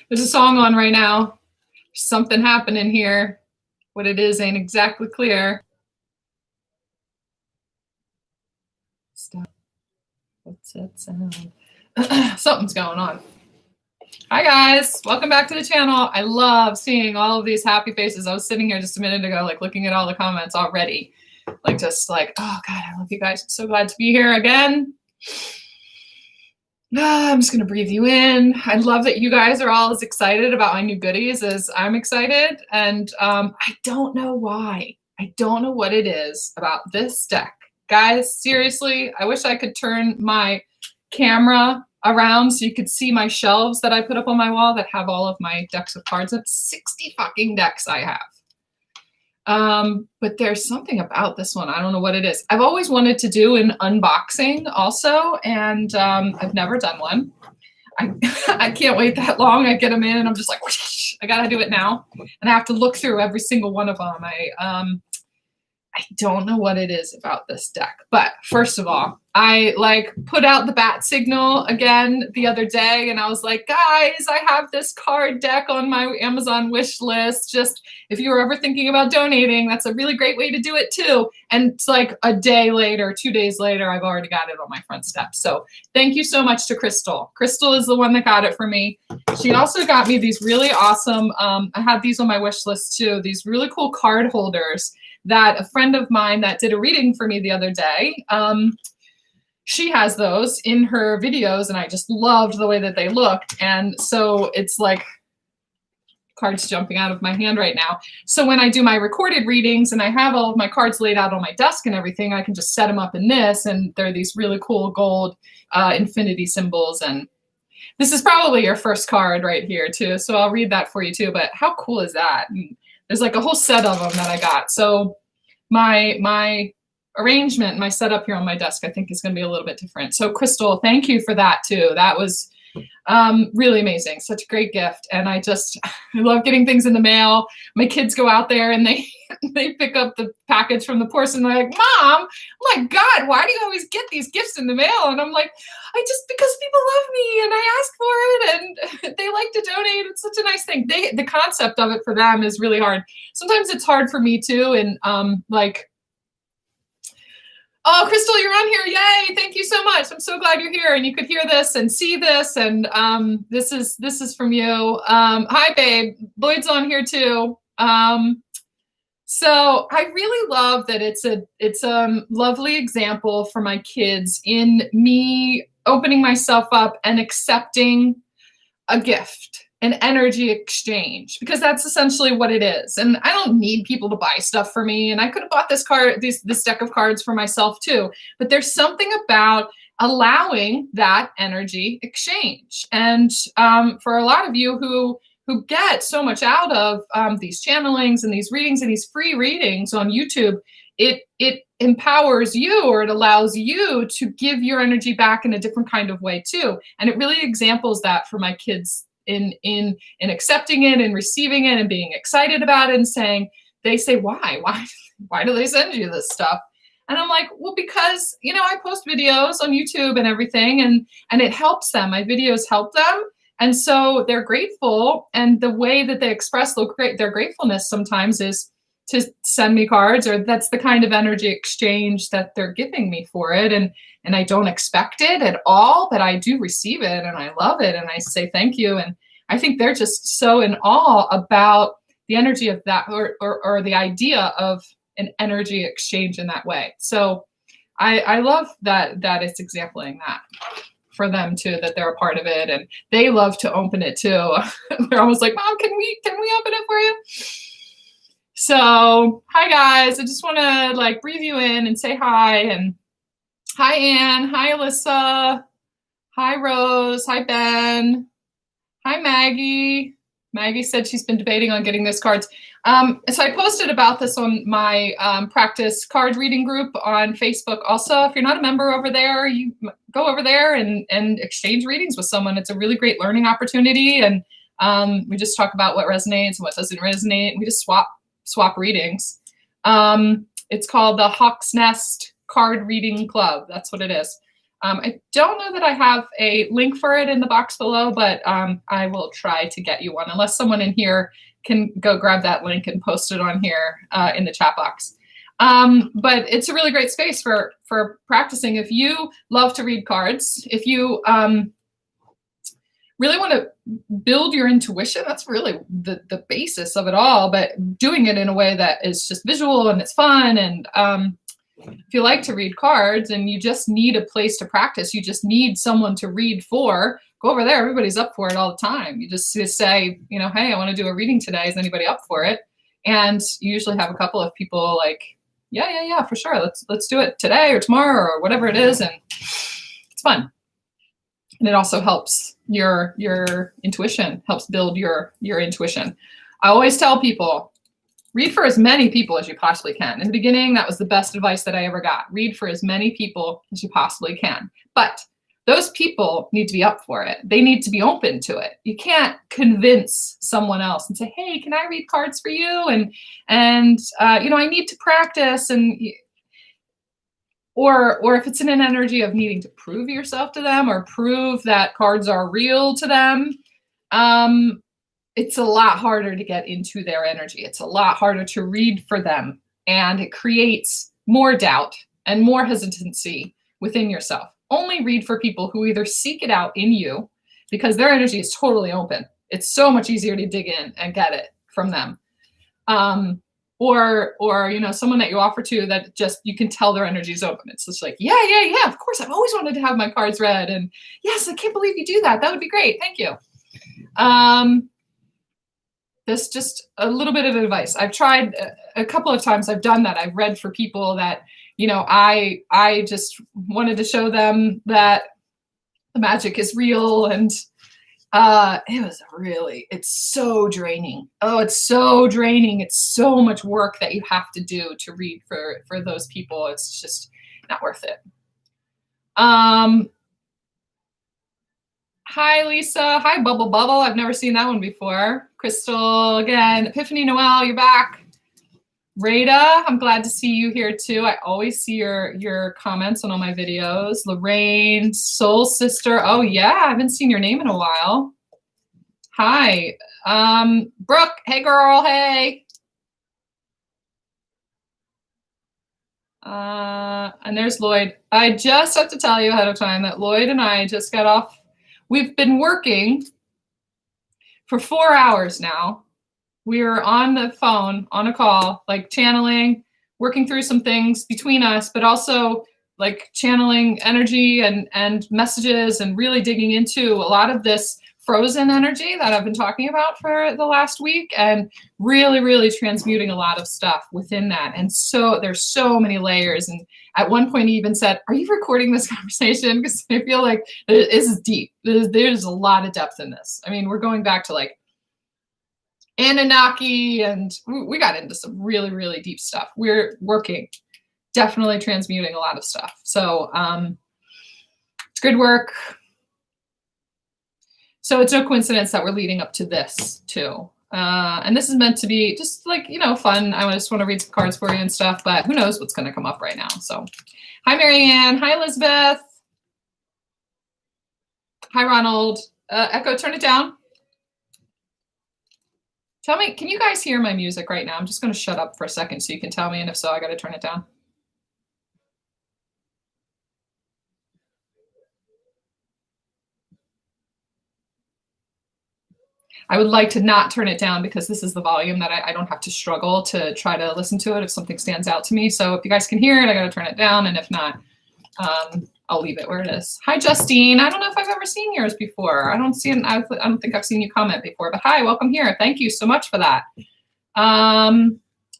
There's a song on right now. There's something happening here. What it is ain't exactly clear. Stop. What's that sound? Something's going on. Hi guys, welcome back to the channel. I love seeing all of these happy faces. I was sitting here just a minute ago, like looking at all the comments already. Like just like, oh God, I love you guys. I'm so glad to be here again. I'm just gonna breathe you in. I love that you guys are all as excited about my new goodies as I'm excited. And I don't know why. I don't know what it is about this deck. Guys, seriously, I wish I could turn my camera around so you could see my shelves that I put up on my wall that have all of my decks of cards. That's 60 fucking decks I have. But there's something about this one. I don't know what it is. I've always wanted to do an unboxing also, and I've never done one. I can't wait that long. I get them in and I'm just like, whoosh, I gotta do it now. And I have to look through every single one of them. I don't know what it is about this deck, but first of all, I like put out the bat signal again the other day and I was like, guys, I have this card deck on my Amazon wish list. Just if you were ever thinking about donating, that's a really great way to do it too. And it's like a day later, 2 days later, I've already got it on my front step. So thank you so much to Crystal. Crystal is the one that got it for me. She also got me these really awesome, I had these on my wish list too, these really cool card holders that a friend of mine that did a reading for me the other day, she has those in her videos and I just loved the way that they looked. And so it's like cards jumping out of my hand right now. So when I do my recorded readings and I have all of my cards laid out on my desk and everything, I can just set them up in this and they're these really cool gold infinity symbols. And this is probably your first card right here too. So I'll read that for you too, but how cool is that? And there's like a whole set of them that I got. So my arrangement, my setup here on my desk, I think is going to be a little bit different. So Crystal, thank you for that too. That was really amazing. Such a great gift. And I love getting things in the mail. My kids go out there and they pick up the package from the post and they're like, Mom, oh my God, why do you always get these gifts in the mail? And I'm like, because people love me and I ask for it and they like to donate. It's such a nice thing. The concept of it for them is really hard. Sometimes it's hard for me too. And like, oh, Crystal, you're on here. Yay. Thank you so much. I'm so glad you're here and you could hear this and see this. And this is from you. Hi, babe. Lloyd's on here too. So I really love that it's a lovely example for my kids in me opening myself up and accepting a gift, an energy exchange, because that's essentially what it is. And I don't need people to buy stuff for me. And I could have bought this deck of cards for myself too. But there's something about allowing that energy exchange. And for a lot of you who get so much out of these channelings and these readings and these free readings on YouTube, it empowers you, or it allows you to give your energy back in a different kind of way too. And it really examples that for my kids in accepting it and receiving it and being excited about it and saying, they say, why do they send you this stuff? And I'm like, well, because, I post videos on YouTube and everything and it helps them. My videos help them. And so they're grateful. And the way that they express their gratefulness sometimes is to send me cards, or that's the kind of energy exchange that they're giving me for it. And I don't expect it at all, but I do receive it and I love it. And I say thank you. And I think they're just so in awe about the energy of that, or the idea of an energy exchange in that way. So I love that it's exempling that for them too, that they're a part of it and they love to open it too. They're almost like, Mom, can we open it for you? So hi guys, I just want to like breathe you in and say hi. And hi Anne, hi Alyssa, hi Rose, hi Ben, hi Maggie. Maggie said she's been debating on getting those cards. So I posted about this on my practice card reading group on Facebook. Also, if you're not a member over there, you go over there and exchange readings with someone. It's a really great learning opportunity. And we just talk about what resonates and what doesn't resonate. And we just swap readings. It's called the Hawk's Nest Card Reading Club. That's what it is. I don't know that I have a link for it in the box below, but I will try to get you one, unless someone in here can go grab that link and post it on here in the chat box. But it's a really great space for practicing. If you love to read cards, if you really want to build your intuition, that's really the basis of it all, but doing it in a way that is just visual and it's fun. And if you like to read cards and you just need a place to practice, you just need someone to read for, go over there. Everybody's up for it all the time. You just say, you know, hey, I want to do a reading today. Is anybody up for it? And you usually have a couple of people like, yeah, for sure. Let's do it today or tomorrow or whatever it is. And it's fun. And it also helps your intuition, helps build your intuition. I always tell people, read for as many people as you possibly can. In the beginning, that was the best advice that I ever got. Read for as many people as you possibly can. But those people need to be up for it. They need to be open to it. You can't convince someone else and say, hey, can I read cards for you? And you know, I need to practice. And or if it's in an energy of needing to prove yourself to them or prove that cards are real to them, it's a lot harder to get into their energy. It's a lot harder to read for them. And it creates more doubt and more hesitancy within yourself. Only read for people who either seek it out in you because their energy is totally open. It's so much easier to dig in and get it from them. Or you know, someone that you offer to that just, you can tell their energy is open. It's just like, yeah, of course, I've always wanted to have my cards read. And yes, I can't believe you do that. That would be great. Thank you. This just a little bit of advice. I've tried a couple of times. I've done that. I've read for people that, you know, I just wanted to show them that the magic is real. And it's so draining. Oh, it's so draining. It's so much work that you have to do to read for those people. It's just not worth it. Hi, Lisa. Hi, Bubble. I've never seen that one before. Crystal, again. Epiphany Noel, you're back. Rada, I'm glad to see you here too. I always see your comments on all my videos. Lorraine, Soul Sister. Oh yeah, I haven't seen your name in a while. Hi. Brooke, hey girl, hey. And there's Lloyd. I just have to tell you ahead of time that Lloyd and I just got off. We've been working for 4 hours now. We were on the phone, on a call, like channeling, working through some things between us, but also like channeling energy and messages and really digging into a lot of this frozen energy that I've been talking about for the last week and really, really transmuting a lot of stuff within that. And so there's so many layers. And at one point he even said, are you recording this conversation? Because I feel like this is deep. There's a lot of depth in this. I mean, we're going back to like Anunnaki, and we got into some really, really deep stuff. We're working, definitely transmuting a lot of stuff. So it's good work. So it's no coincidence that we're leading up to this too. And this is meant to be just like, you know, fun. I just want to read some cards for you and stuff, but who knows what's going to come up right now. So hi, Marianne. Hi, Elizabeth. Hi, Ronald. Echo, turn it down. Tell me, can you guys hear my music right now? I'm just going to shut up for a second so you can tell me, and if so, I got to turn it down. I would like to not turn it down because this is the volume that I don't have to struggle to try to listen to it if something stands out to me. So if you guys can hear it, I got to turn it down, and if not, I'll leave it where it is. Hi, Justine. I don't know if I've ever seen yours before. I don't think I've seen you comment before, but hi, welcome here. Thank you so much for that.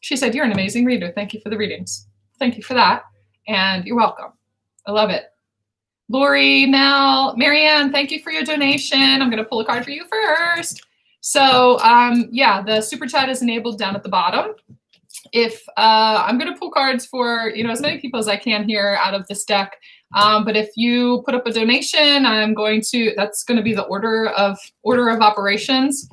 She said, you're an amazing reader. Thank you for the readings. Thank you for that. And you're welcome. I love it. Lori, Mel, Marianne, thank you for your donation. I'm going to pull a card for you first. So yeah, the super chat is enabled down at the bottom. If I'm going to pull cards for, you know, as many people as I can here out of this deck. But if you put up a donation, that's going to be the order of operations.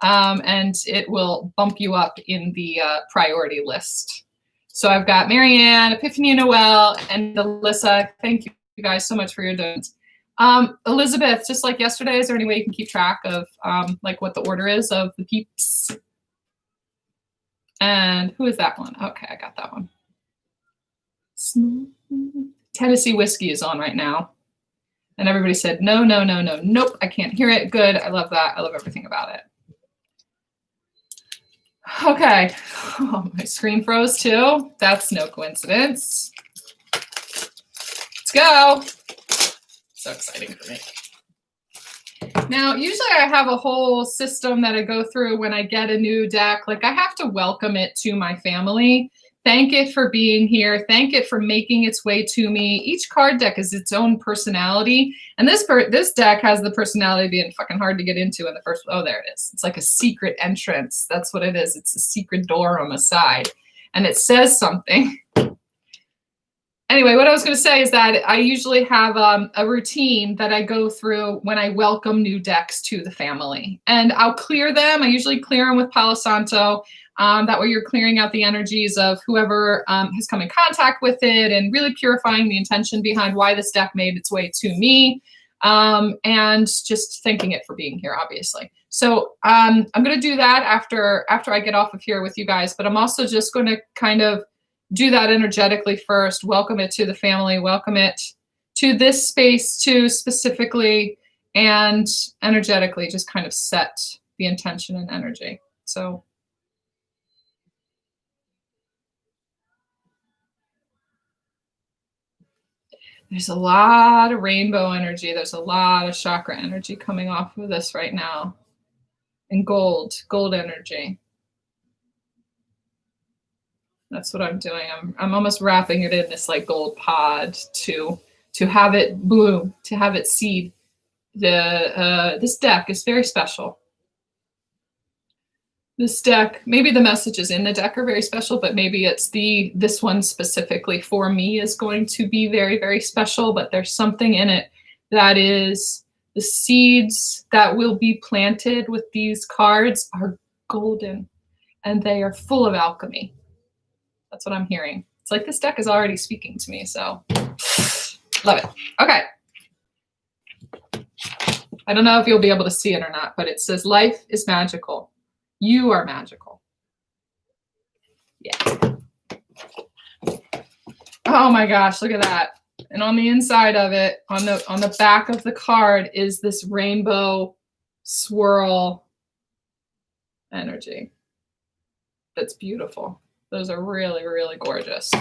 And it will bump you up in the priority list. So I've got Marianne, Epiphany Noel, and Alyssa. Thank you you guys so much for your donations. Elizabeth, just like yesterday, is there any way you can keep track of like what the order is of the peeps? And who is that one? Okay, I got that one. Tennessee whiskey is on right now. And everybody said, no, no, no, no, nope, I can't hear it. Good, I love that. I love everything about it. Okay, oh, my screen froze too. That's no coincidence. Let's go. So exciting for me. Now, usually I have a whole system that I go through when I get a new deck. Like I have to welcome it to my family. Thank it for being here. Thank it for making its way to me. Each card deck is its own personality. And this deck has the personality of being fucking hard to get into in the first. Oh, there it is. It's like a secret entrance. That's what it is. It's a secret door on the side. And it says something. Anyway, what I was going to say is that I usually have a routine that I go through when I welcome new decks to the family. And I'll clear them. I usually clear them with Palo Santo. That way you're clearing out the energies of whoever has come in contact with it and really purifying the intention behind why this deck made its way to me. And just thanking it for being here, obviously. So I'm going to do that after I get off of here with you guys. But I'm also just going to kind of do that energetically first, welcome it to the family, welcome it to this space too specifically, and energetically just kind of set the intention and energy. So there's a lot of rainbow energy. There's a lot of chakra energy coming off of this right now. And gold energy. That's what I'm doing. I'm almost wrapping it in this like gold pod to have it bloom, to have it seed. This deck is very special. This deck, maybe the messages in the deck are very special, but maybe it's this one specifically for me is going to be very, very special, but there's something in it that is the seeds that will be planted with these cards are golden and they are full of alchemy. That's what I'm hearing. It's like this deck is already speaking to me, so love it. Okay. I don't know if you'll be able to see it or not, but it says life is magical. You are magical. Yeah. Oh my gosh, look at that. And on the inside of it, on the back of the card is this rainbow swirl energy. That's beautiful. Those are really, really gorgeous.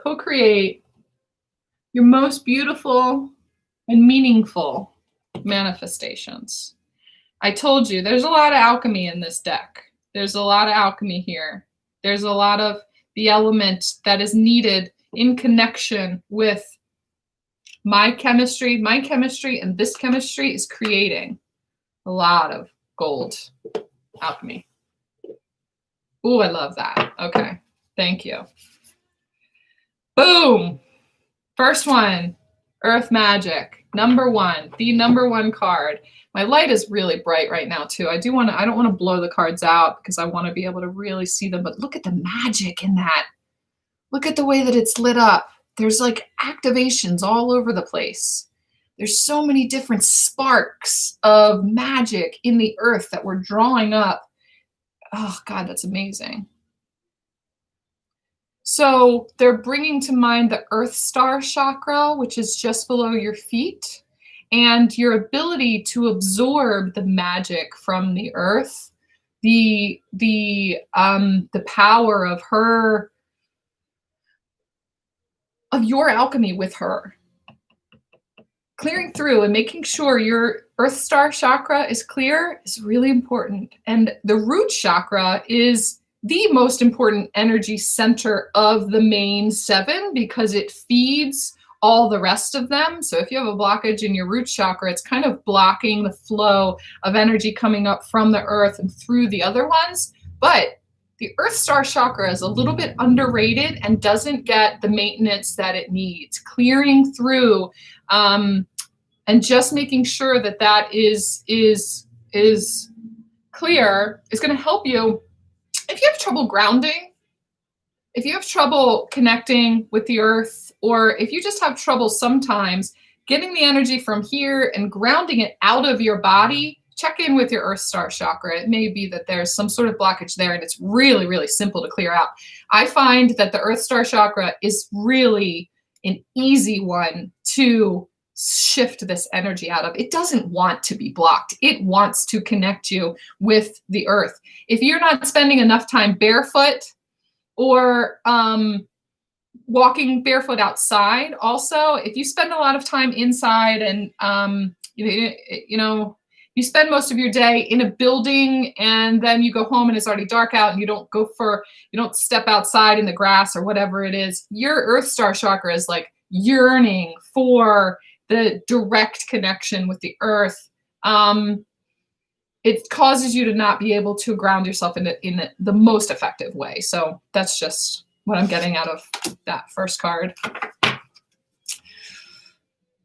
Co-create your most beautiful and meaningful manifestations. I told you, there's a lot of alchemy in this deck. There's a lot of alchemy here. There's a lot of the element that is needed in connection with my chemistry. My chemistry and this chemistry is creating a lot of gold alchemy. Ooh, I love that. Okay, thank you. Boom. First one, Earth Magic, number one, the number one card. My light is really bright right now too. I don't want to blow the cards out because I want to be able to really see them, but look at the magic in that. Look at the way that it's lit up. There's like activations all over the place. There's so many different sparks of magic in the earth that we're drawing up. Oh God, that's amazing. So they're bringing to mind the Earth Star chakra, which is just below your feet, and your ability to absorb the magic from the earth, the power of your alchemy with her. Clearing through and making sure your Earth Star chakra is clear is really important. And the root chakra is the most important energy center of the main seven because it feeds all the rest of them. So if you have a blockage in your root chakra, it's kind of blocking the flow of energy coming up from the earth and through the other ones. But the Earth Star chakra is a little bit underrated and doesn't get the maintenance that it needs. Clearing through and just making sure that that is clear is going to help you. If you have trouble grounding, if you have trouble connecting with the earth, or if you just have trouble sometimes getting the energy from here and grounding it out of your body, check in with your Earth Star chakra. It may be that there's some sort of blockage there, and it's really, really simple to clear out. I find that the Earth Star chakra is really an easy one to shift this energy out of. It doesn't want to be blocked. It wants to connect you with the earth. If you're not spending enough time barefoot or walking barefoot outside, also, if you spend a lot of time inside and you spend most of your day in a building and then you go home and it's already dark out and you don't step outside in the grass or whatever it is, your Earth Star chakra is like yearning for the direct connection with the earth. It causes you to not be able to ground yourself in the most effective way. So that's just what I'm getting out of that first card.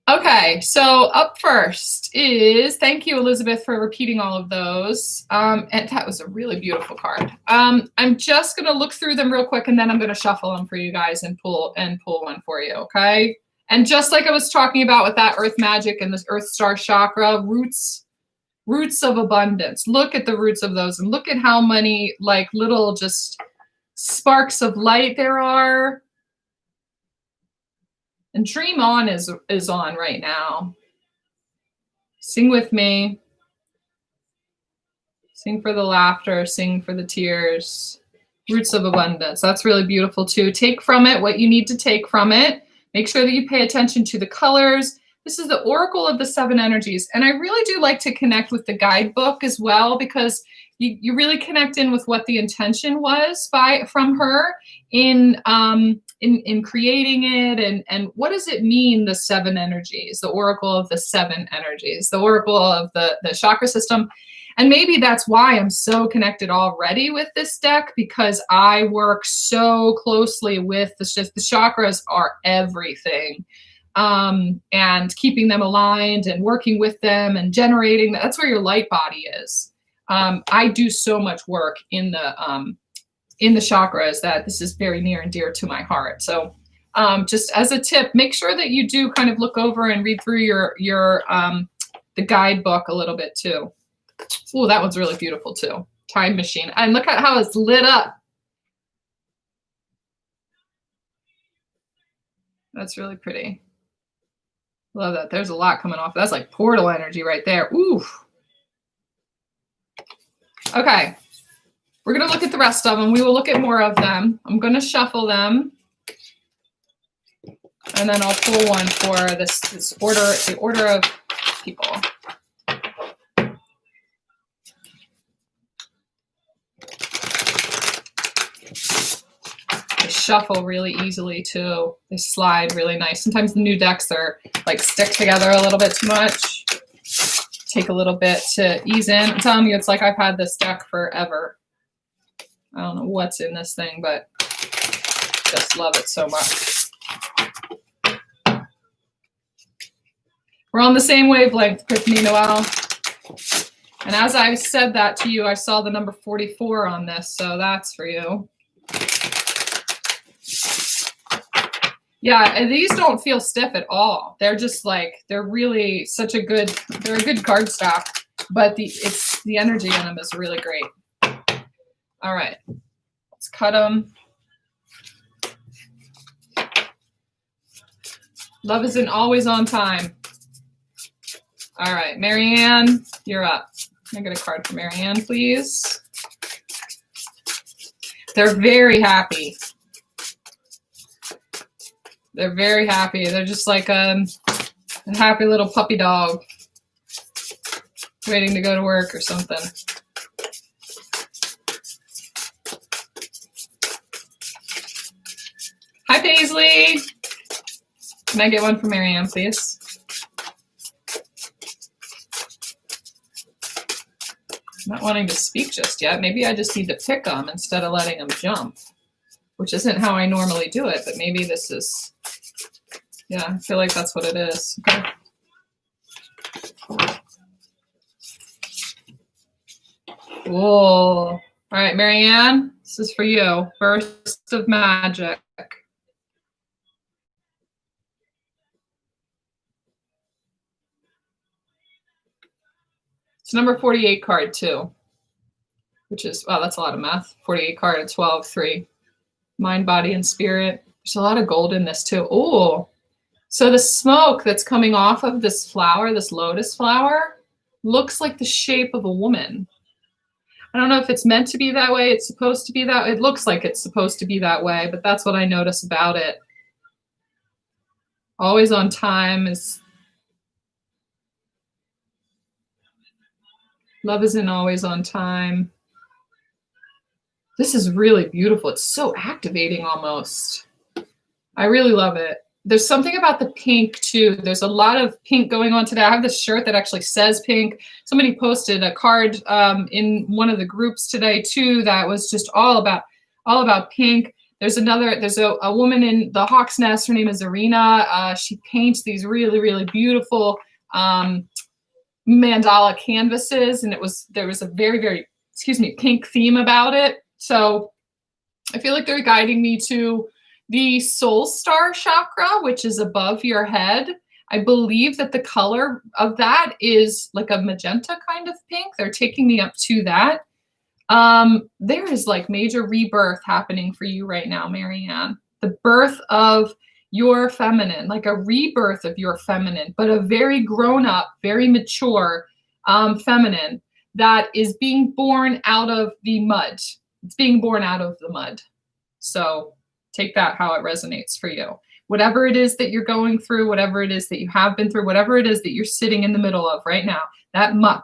Okay, so up first is, thank you, Elizabeth, for repeating all of those. And that was a really beautiful card. I'm just gonna look through them real quick and then I'm gonna shuffle them for you guys and pull one for you, okay? And just like I was talking about with that earth magic and this Earth Star chakra, roots of abundance. Look at the roots of those and look at how many like little just sparks of light there are. And Dream On is on right now. Sing with me. Sing for the laughter, sing for the tears. Roots of abundance. That's really beautiful too. Take from it what you need to take from it. Make sure that you pay attention to the colors. This is the Oracle of the Seven Energies. And I really do like to connect with the guidebook as well, because you really connect in with what the intention was from her in creating it, and what does it mean, the seven energies, the Oracle of the Seven Energies, the Oracle of the chakra system. And maybe that's why I'm so connected already with this deck, because I work so closely with the chakras are everything. And keeping them aligned and working with them and generating, that's where your light body is. I do so much work in the chakras that this is very near and dear to my heart. So just as a tip, make sure that you do kind of look over and read through your the guidebook a little bit too. Oh, that one's really beautiful too. Time Machine. And look at how it's lit up. That's really pretty. Love that. There's a lot coming off. That's like portal energy right there. Ooh. Okay. We're going to look at the rest of them. We will look at more of them. I'm going to shuffle them. And then I'll pull one for this order, the order of people. They shuffle really easily too. They slide really nice. Sometimes the new decks are like stick together a little bit too much. Take a little bit to ease in. I'm telling you, it's like I've had this deck forever. I don't know what's in this thing, but just love it so much. We're on the same wavelength, Tiffany Noel. And as I said that to you, I saw the number 44 on this, so that's for you. Yeah, and these don't feel stiff at all. They're just like, they're really they're a good card stock, but the energy in them is really great. All right, let's cut them. Love isn't always on time. All right, Marianne, you're up. Can I get a card for Marianne, please? They're very happy. They're very happy. They're just like a happy little puppy dog waiting to go to work or something. Hi, Paisley. Can I get one for Marianne, please? I'm not wanting to speak just yet. Maybe I just need to pick them instead of letting them jump, which isn't how I normally do it, but maybe this is, yeah, I feel like that's what it is. Okay. Cool. All right, Marianne, This is for you. Burst of magic. It's number 48 card too, which is, wow, that's a lot of math. 48 card, 12, 3. Mind, body, and spirit. There's a lot of gold in this too. Oh, so the smoke that's coming off of this flower, this lotus flower, looks like the shape of a woman. I don't know if it's meant to be that way. It's supposed to be that. It looks like it's supposed to be that way, but that's what I notice about it. Always on time is, love isn't always on time. This is really beautiful. It's so activating almost. I really love it. There's something about the pink too. There's a lot of pink going on today. I have this shirt that actually says pink. Somebody posted a card in one of the groups today too that was just all about pink. There's a woman in the Hawk's Nest. Her name is Arena. She paints these really, really beautiful mandala canvases, and there was a very, very, pink theme about it. So I feel like they're guiding me to the soul star chakra, which is above your head. I believe that the color of that is like a magenta kind of pink. They're taking me up to that. There is like major rebirth happening for you right now, Marianne. The birth of your feminine, like a rebirth of your feminine, but a very grown up, very mature feminine that is being born out of the mud. It's being born out of the mud. So take that how it resonates for you. Whatever it is that you're going through, whatever it is that you have been through, whatever it is that you're sitting in the middle of right now, that muck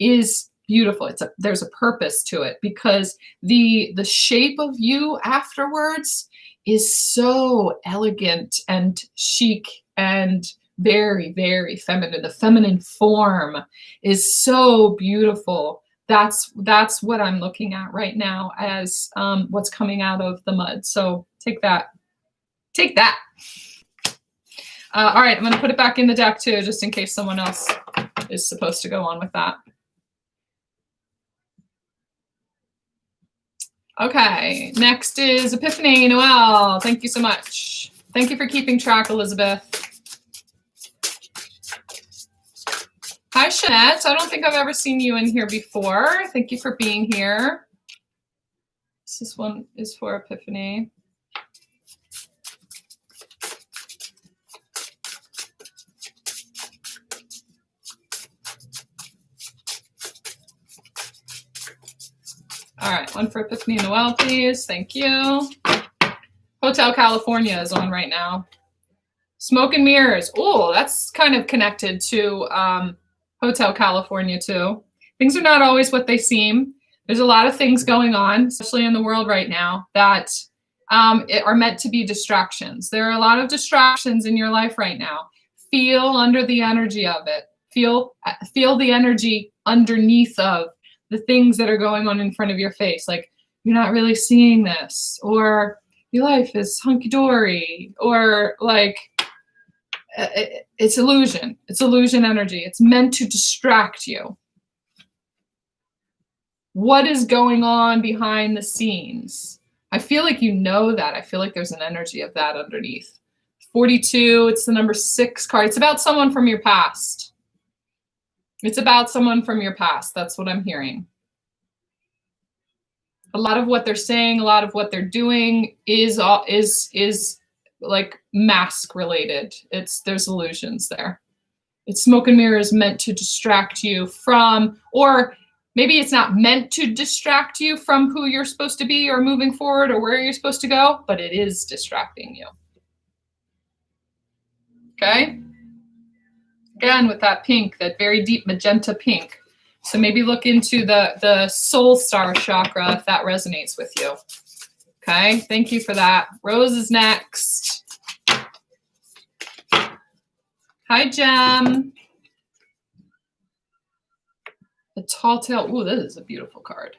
is beautiful. There's a purpose to it, because the shape of you afterwards is so elegant and chic and very, very feminine. The feminine form is so beautiful. That's what I'm looking at right now as what's coming out of the mud. So take that. All right, I'm going to put it back in the deck too, just in case someone else is supposed to go on with that. Okay, next is Epiphany Noel. Thank you so much. Thank you for keeping track, Elizabeth. Hi, Shanette. I don't think I've ever seen you in here before. Thank you for being here. This one is for Epiphany. All right, one for Epiphany Noel, please. Thank you. Hotel California is on right now. Smoke and Mirrors. Oh, that's kind of connected to Hotel California too. Things are not always what they seem. There's a lot of things going on, especially in the world right now, that are meant to be distractions. There are a lot of distractions in your life right now. Feel under the energy of it. Feel the energy underneath of the things that are going on in front of your face. Like, you're not really seeing this, or your life is hunky-dory, or like, it's illusion. It's illusion energy. It's meant to distract you. What is going on behind the scenes? I feel like you know that. I feel like there's an energy of that underneath. 42, it's the number 6 card. It's about someone from your past. It's about someone from your past. That's what I'm hearing. A lot of what they're saying, a lot of what they're doing is like mask related. There's illusions there. It's smoke and mirrors meant to distract you from, or maybe it's not meant to distract you from who you're supposed to be or moving forward or where you're supposed to go, but it is distracting you. Okay? Again, with that pink, that very deep magenta pink. So maybe look into the soul star chakra if that resonates with you. Okay, thank you for that. Rose is next. Hi, Jem. The tall tale. Ooh, this is a beautiful card.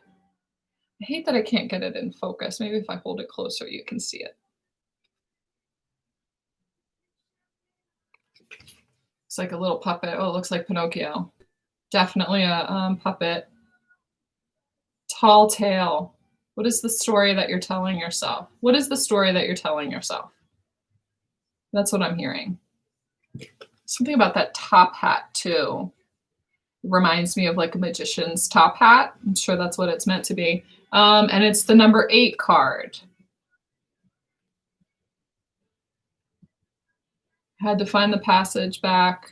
I hate that I can't get it in focus. Maybe if I hold it closer, you can see it. It's like a little puppet. Oh, it looks like Pinocchio. Definitely a puppet. Tall tale. What is the story that you're telling yourself? What is the story that you're telling yourself? That's what I'm hearing. Something about that top hat too. It reminds me of like a magician's top hat. I'm sure that's what it's meant to be. And it's the number 8 card. Had to find the passage back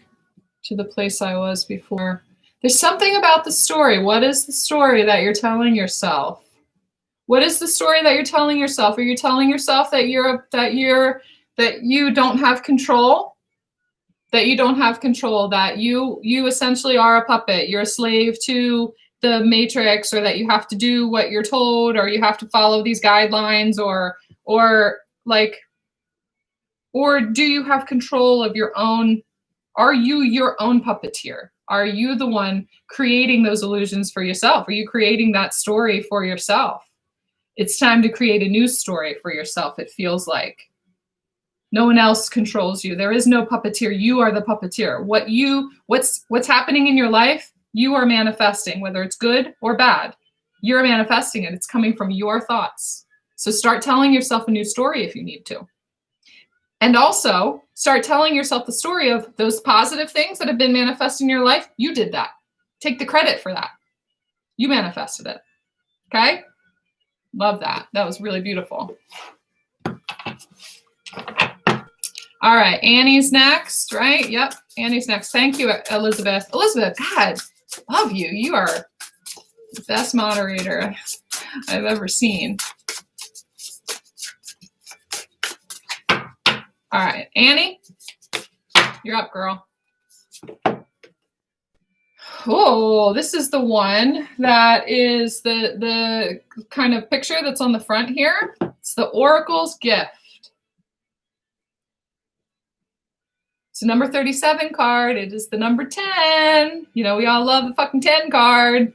to the place I was before. There's something about the story. What is the story that you're telling yourself? What is the story that you're telling yourself? Are you telling yourself that you don't have control? That you don't have control, that you essentially are a puppet. You're a slave to the matrix, or that you have to do what you're told, or you have to follow these guidelines, or do you have control of your own? Are you your own puppeteer? Are you the one creating those illusions for yourself? Are you creating that story for yourself? It's time to create a new story for yourself, it feels like. No one else controls you. There is no puppeteer. You are the puppeteer. What's happening in your life, you are manifesting, whether it's good or bad. You're manifesting it. It's coming from your thoughts. So start telling yourself a new story if you need to. And also start telling yourself the story of those positive things that have been manifesting in your life. You did that. Take the credit for that. You manifested it. Okay? Love that. That was really beautiful. All right, Annie's next, right? Yep, Annie's next. Thank you, Elizabeth. Elizabeth, God, love you. You are the best moderator I've ever seen. All right, Annie, you're up, girl. Oh, this is the one that is the kind of picture that's on the front here. It's the Oracle's Gift. It's a number 37 card. It is the number 10. You know, we all love the fucking 10 card.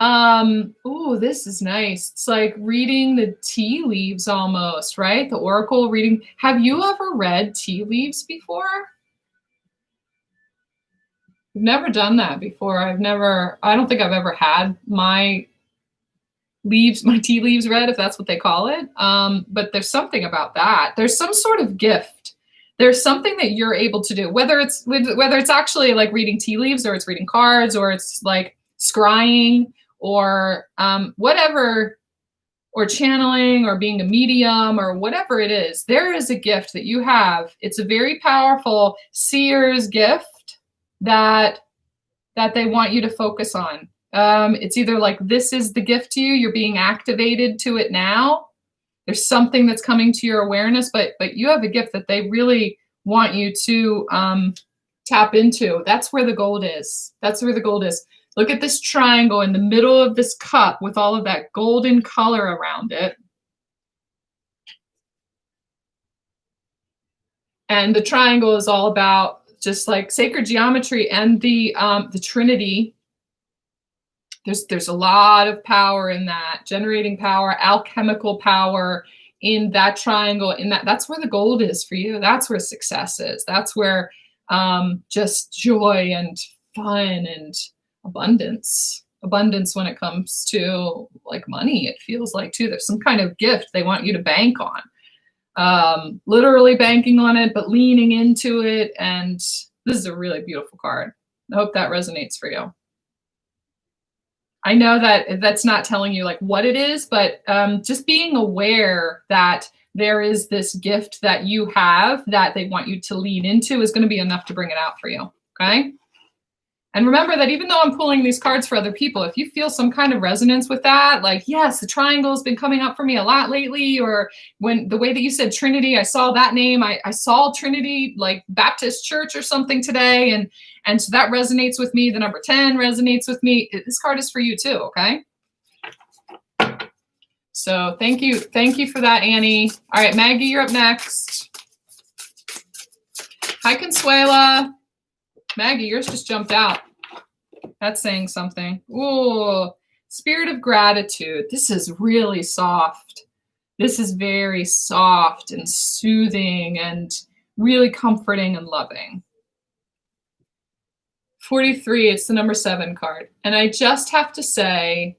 Oh, this is nice. It's like reading the tea leaves almost, right? The Oracle reading. Have you ever read tea leaves before? I've never done that before. I don't think I've ever had my tea leaves read, if that's what they call it. But there's something about that. There's some sort of gift. There's something that you're able to do, whether it's actually like reading tea leaves, or it's reading cards, or it's like scrying, or whatever, or channeling, or being a medium, or whatever it is. There is a gift that you have. It's a very powerful seer's gift that they want you to focus on. It's either like, this is the gift to you, you're being activated to it now. There's something that's coming to your awareness, but you have a gift that they really want you to tap into. That's where the gold is. That's where the gold is. Look at this triangle in the middle of this cup with all of that golden color around it. And the triangle is all about just like sacred geometry and the Trinity. There's a lot of power in that, generating power, alchemical power in that triangle. That's where the gold is for you. That's where success is. That's where just joy and fun and abundance when it comes to like money. It feels like too, there's some kind of gift they want you to bank on, literally banking on it, but leaning into it. And this is a really beautiful card. I hope that resonates for you. I know that that's not telling you like what it is, but just being aware that there is this gift that you have that they want you to lean into is going to be enough to bring it out for you. Okay. And remember that even though I'm pulling these cards for other people, if you feel some kind of resonance with that, like, yes, the triangle has been coming up for me a lot lately, or when the way that you said Trinity, I saw that name. I saw Trinity, like Baptist Church or something today. And so that resonates with me. The number 10 resonates with me. This card is for you too. Okay. So thank you. Thank you for that, Annie. All right, Maggie, you're up next. Hi, Consuela. Maggie, yours just jumped out. That's saying something. Ooh, spirit of gratitude. This is really soft. This is very soft and soothing and really comforting and loving. 43, it's the number 7 card. And I just have to say,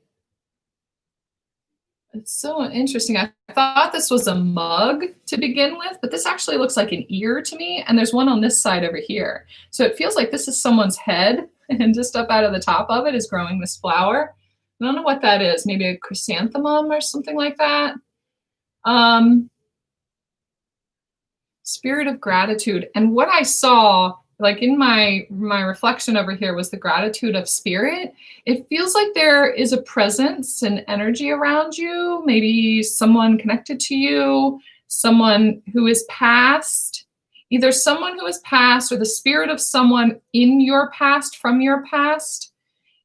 It's so interesting. I thought this was a mug to begin with, but this actually looks like an ear to me. And there's one on this side over here. So it feels like this is someone's head, and just up out of the top of it is growing this flower. I don't know what that is. Maybe a chrysanthemum or something like that. Um, Spirit of gratitude. And what I saw, like in my reflection over here, was the gratitude of spirit. It feels like there is a presence and energy around you, maybe someone connected to you, someone who is past, either someone who is past or the spirit of someone in your past, from your past,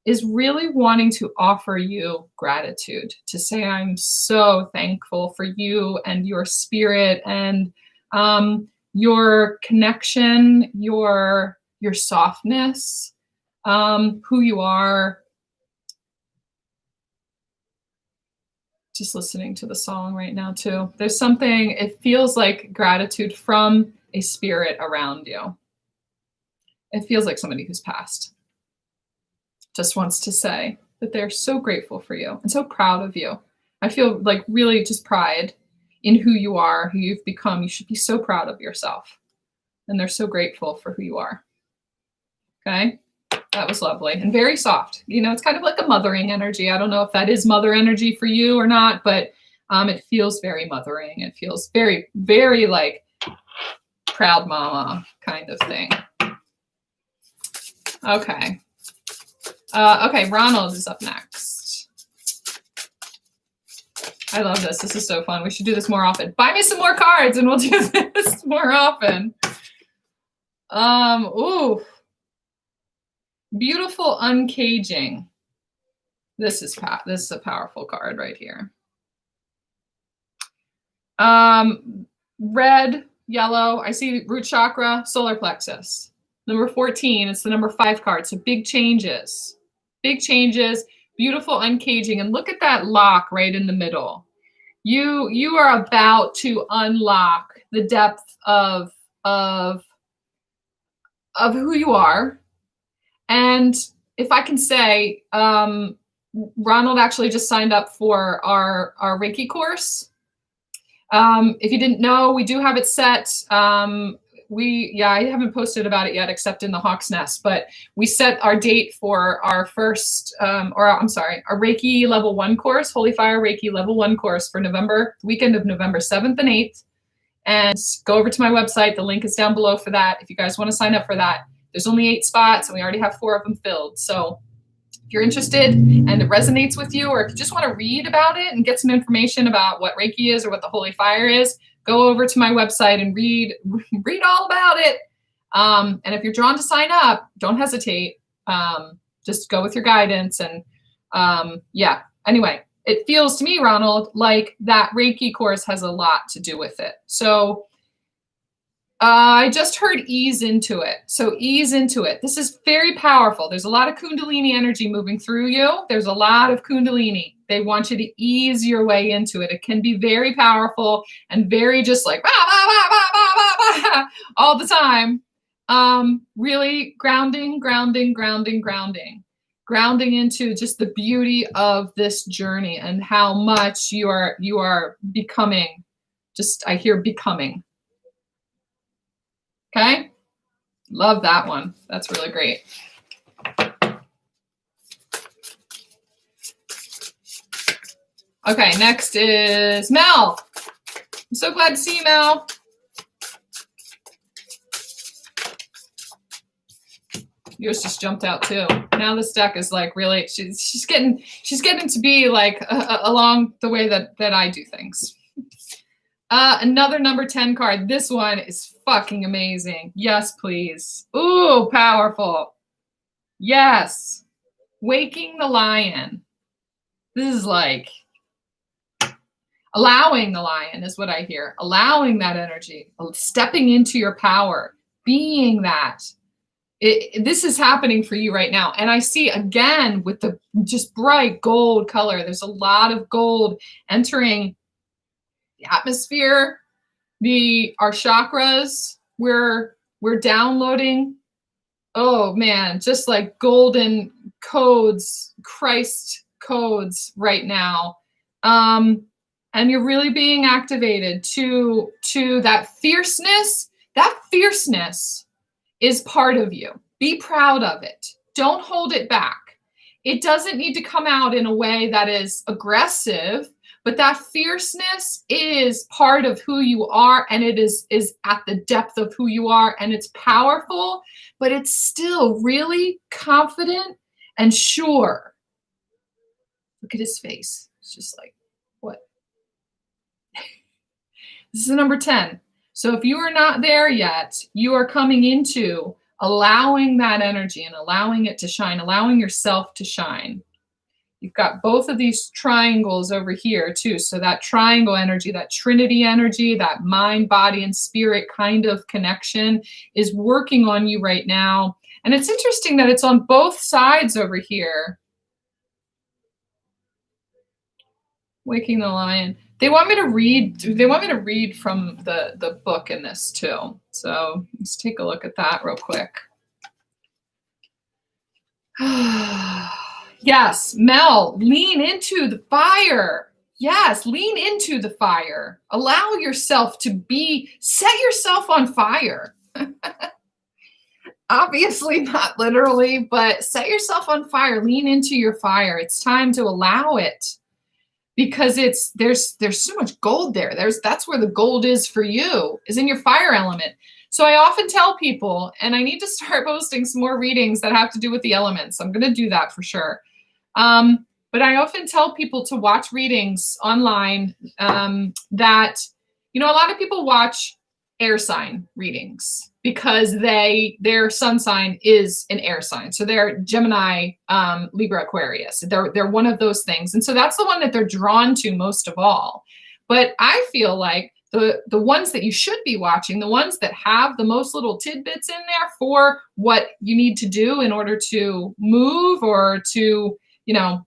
is really wanting to offer you gratitude, to say, I'm so thankful for you and your spirit and your connection, your softness, who you are. Just listening to the song right now too. There's something, it feels like gratitude from a spirit around you. It feels like somebody who's passed just wants to say that they're so grateful for you and so proud of you. I feel like really just pride in who you are, who you've become. You should be so proud of yourself. And they're so grateful for who you are. Okay? That was lovely and very soft. You know, it's kind of like a mothering energy. I don't know if that is mother energy for you or not, but it feels very mothering. It feels very, very like proud mama kind of thing. Okay. Okay, Ronald is up next. I love this. This is so fun. We should do this more often. Buy me some more cards and we'll do this more often. Ooh. Beautiful uncaging. This is a powerful card right here. Red, yellow. I see root chakra, solar plexus. Number 14, it's the number 5 card. So big changes. Big changes, beautiful uncaging. And look at that lock right in the middle. You are about to unlock the depth of who you are. And if I can say, Ronald actually just signed up for our Reiki course. If you didn't know, we do have it set. I haven't posted about it yet, except in the Hawk's Nest, but we set our date for our first, our Reiki level 1 course, Holy Fire Reiki level 1 course for weekend of November 7th and 8th. And go over to my website. The link is down below for that. If you guys want to sign up for that, there's only 8 spots and we already have 4 of them filled. So if you're interested and it resonates with you, or if you just want to read about it and get some information about what Reiki is or what the Holy Fire is, go over to my website and read all about it. And if you're drawn to sign up, don't hesitate. Just go with your guidance. And anyway, it feels to me, Ronald, like that Reiki course has a lot to do with it. So I just heard ease into it. So ease into it. This is very powerful. There's a lot of Kundalini energy moving through you. There's a lot of Kundalini. They want you to ease your way into it. It can be very powerful and very just like all the time. Really grounding into just the beauty of this journey and how much you are becoming. Just, I hear becoming. Okay. Love that one. That's really great. Okay, next is Mel. I'm so glad to see you, Mel. Yours just jumped out too. Now this deck is like really, she's getting to be like along the way that I do things. Another number 10 card. This one is fucking amazing. Yes, please. Ooh, powerful. Yes. Waking the Lion. This is like allowing the lion is what I hear. Allowing that energy, stepping into your power, being that. This is happening for you right now. And I see again with the just bright gold color, there's a lot of gold entering the atmosphere, our chakras. We're downloading, oh man, just like golden codes, Christ codes right now. And you're really being activated to that fierceness. That fierceness is part of you. Be proud of it. Don't hold it back. It doesn't need to come out in a way that is aggressive, but that fierceness is part of who you are, and it is at the depth of who you are, and it's powerful, but it's still really confident and sure. Look at his face. It's just like, what? This is number 10. So if you are not there yet, you are coming into allowing that energy and allowing it to shine, allowing yourself to shine. You've got both of these triangles over here too. So that triangle energy, that Trinity energy, that mind, body, and spirit kind of connection is working on you right now. And it's interesting that it's on both sides over here. Waking the Lion. They want me to read from the book in this too. So let's take a look at that real quick. Yes, Mel, lean into the fire. Yes, lean into the fire. Allow yourself to set yourself on fire. Obviously not literally, but set yourself on fire. Lean into your fire. It's time to allow it, because there's so much gold there. That's where the gold is for you, is in your fire element. So I often tell people, and I need to start posting some more readings that have to do with the elements. I'm going to do that for sure. But I often tell people to watch readings online that, a lot of people watch air sign readings because their sun sign is an air sign. So they're Gemini, Libra, Aquarius. They're one of those things. And so that's the one that they're drawn to most of all. But I feel like the ones that you should be watching, the ones that have the most little tidbits in there for what you need to do in order to move or to,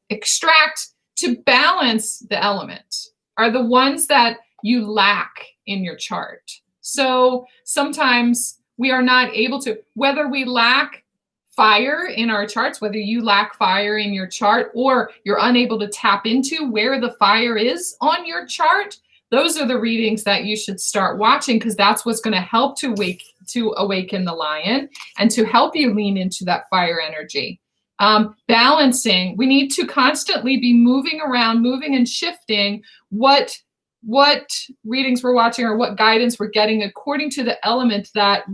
extract, to balance the element, are the ones that you lack in your chart. So sometimes we are not able to, whether we lack fire in our charts, whether you lack fire in your chart or you're unable to tap into where the fire is on your chart, those are the readings that you should start watching, because that's what's going to help to awaken the lion and to help you lean into that fire energy. Balancing, we need to constantly be moving around, moving and shifting what readings we're watching or what guidance we're getting according to the element that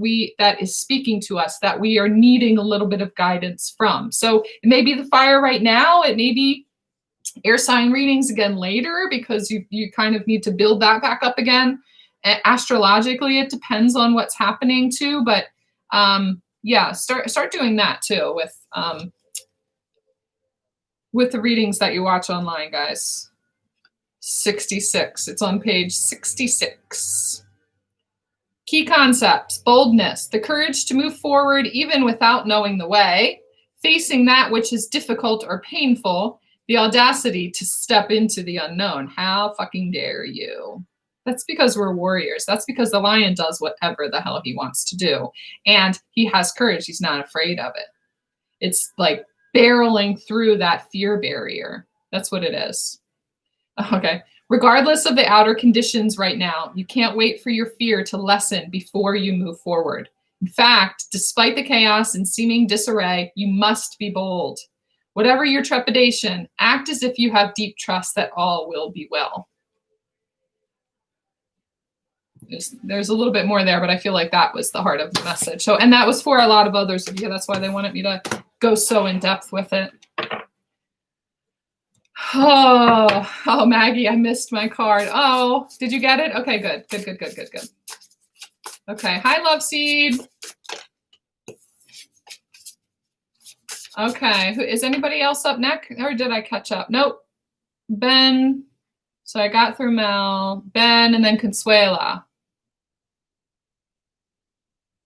is speaking to us, that we are needing a little bit of guidance from. So it may be the fire right now. It may be air sign readings again later, because you kind of need to build that back up again. Astrologically, it depends on what's happening too. But start doing that too with the readings that you watch online, guys. 66. It's on page 66. Key concepts: boldness, the courage to move forward even without knowing the way, facing that which is difficult or painful, the audacity to step into the unknown. How fucking dare you? That's because we're warriors. That's because the lion does whatever the hell he wants to do. And he has courage. He's not afraid of it. It's like barreling through that fear barrier. That's what it is. Okay. Regardless of the outer conditions right now, you can't wait for your fear to lessen before you move forward. In fact, despite the chaos and seeming disarray, you must be bold. Whatever your trepidation, act as if you have deep trust that all will be well. There's a little bit more there, but I feel like that was the heart of the message. So, and that was for a lot of others of you. That's why they wanted me to go so in depth with it. Oh, Maggie, I missed my card. Oh, did you get it? Okay, good. Okay, hi, Love Seed. Okay, is anybody else up next? Or did I catch up? Nope. Ben. So I got through Mel, Ben, and then Consuela.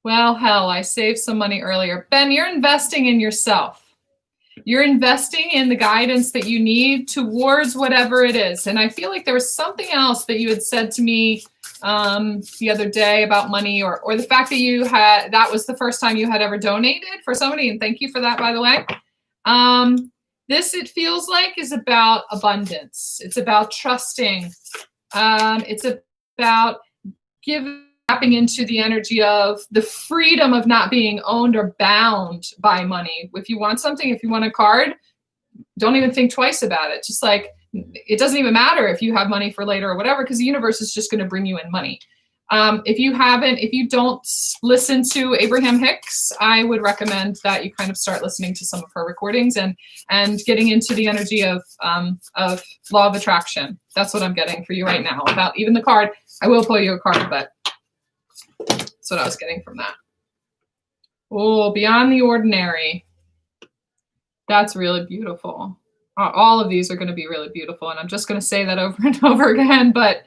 Well, hell, I saved some money earlier. Ben, you're investing in yourself. You're investing in the guidance that you need towards whatever it is. And I feel like there was something else that you had said to me the other day about money, or the fact that that was the first time you had ever donated for somebody. And thank you for that, by the way. This, it feels like, is about abundance. It's about trusting. It's about tapping into the energy of the freedom of not being owned or bound by money. If you want something, if you want a card, don't even think twice about it. Just like, it doesn't even matter if you have money for later or whatever, because the universe is just going to bring you in money. If you don't listen to Abraham Hicks, I would recommend that you kind of start listening to some of her recordings and getting into the energy of law of attraction. That's what I'm getting for you right now. Without even the card, I will pull you a card, but that's what I was getting from that. Oh, beyond the ordinary. That's really beautiful. All of these are going to be really beautiful, and I'm just going to say that over and over again, but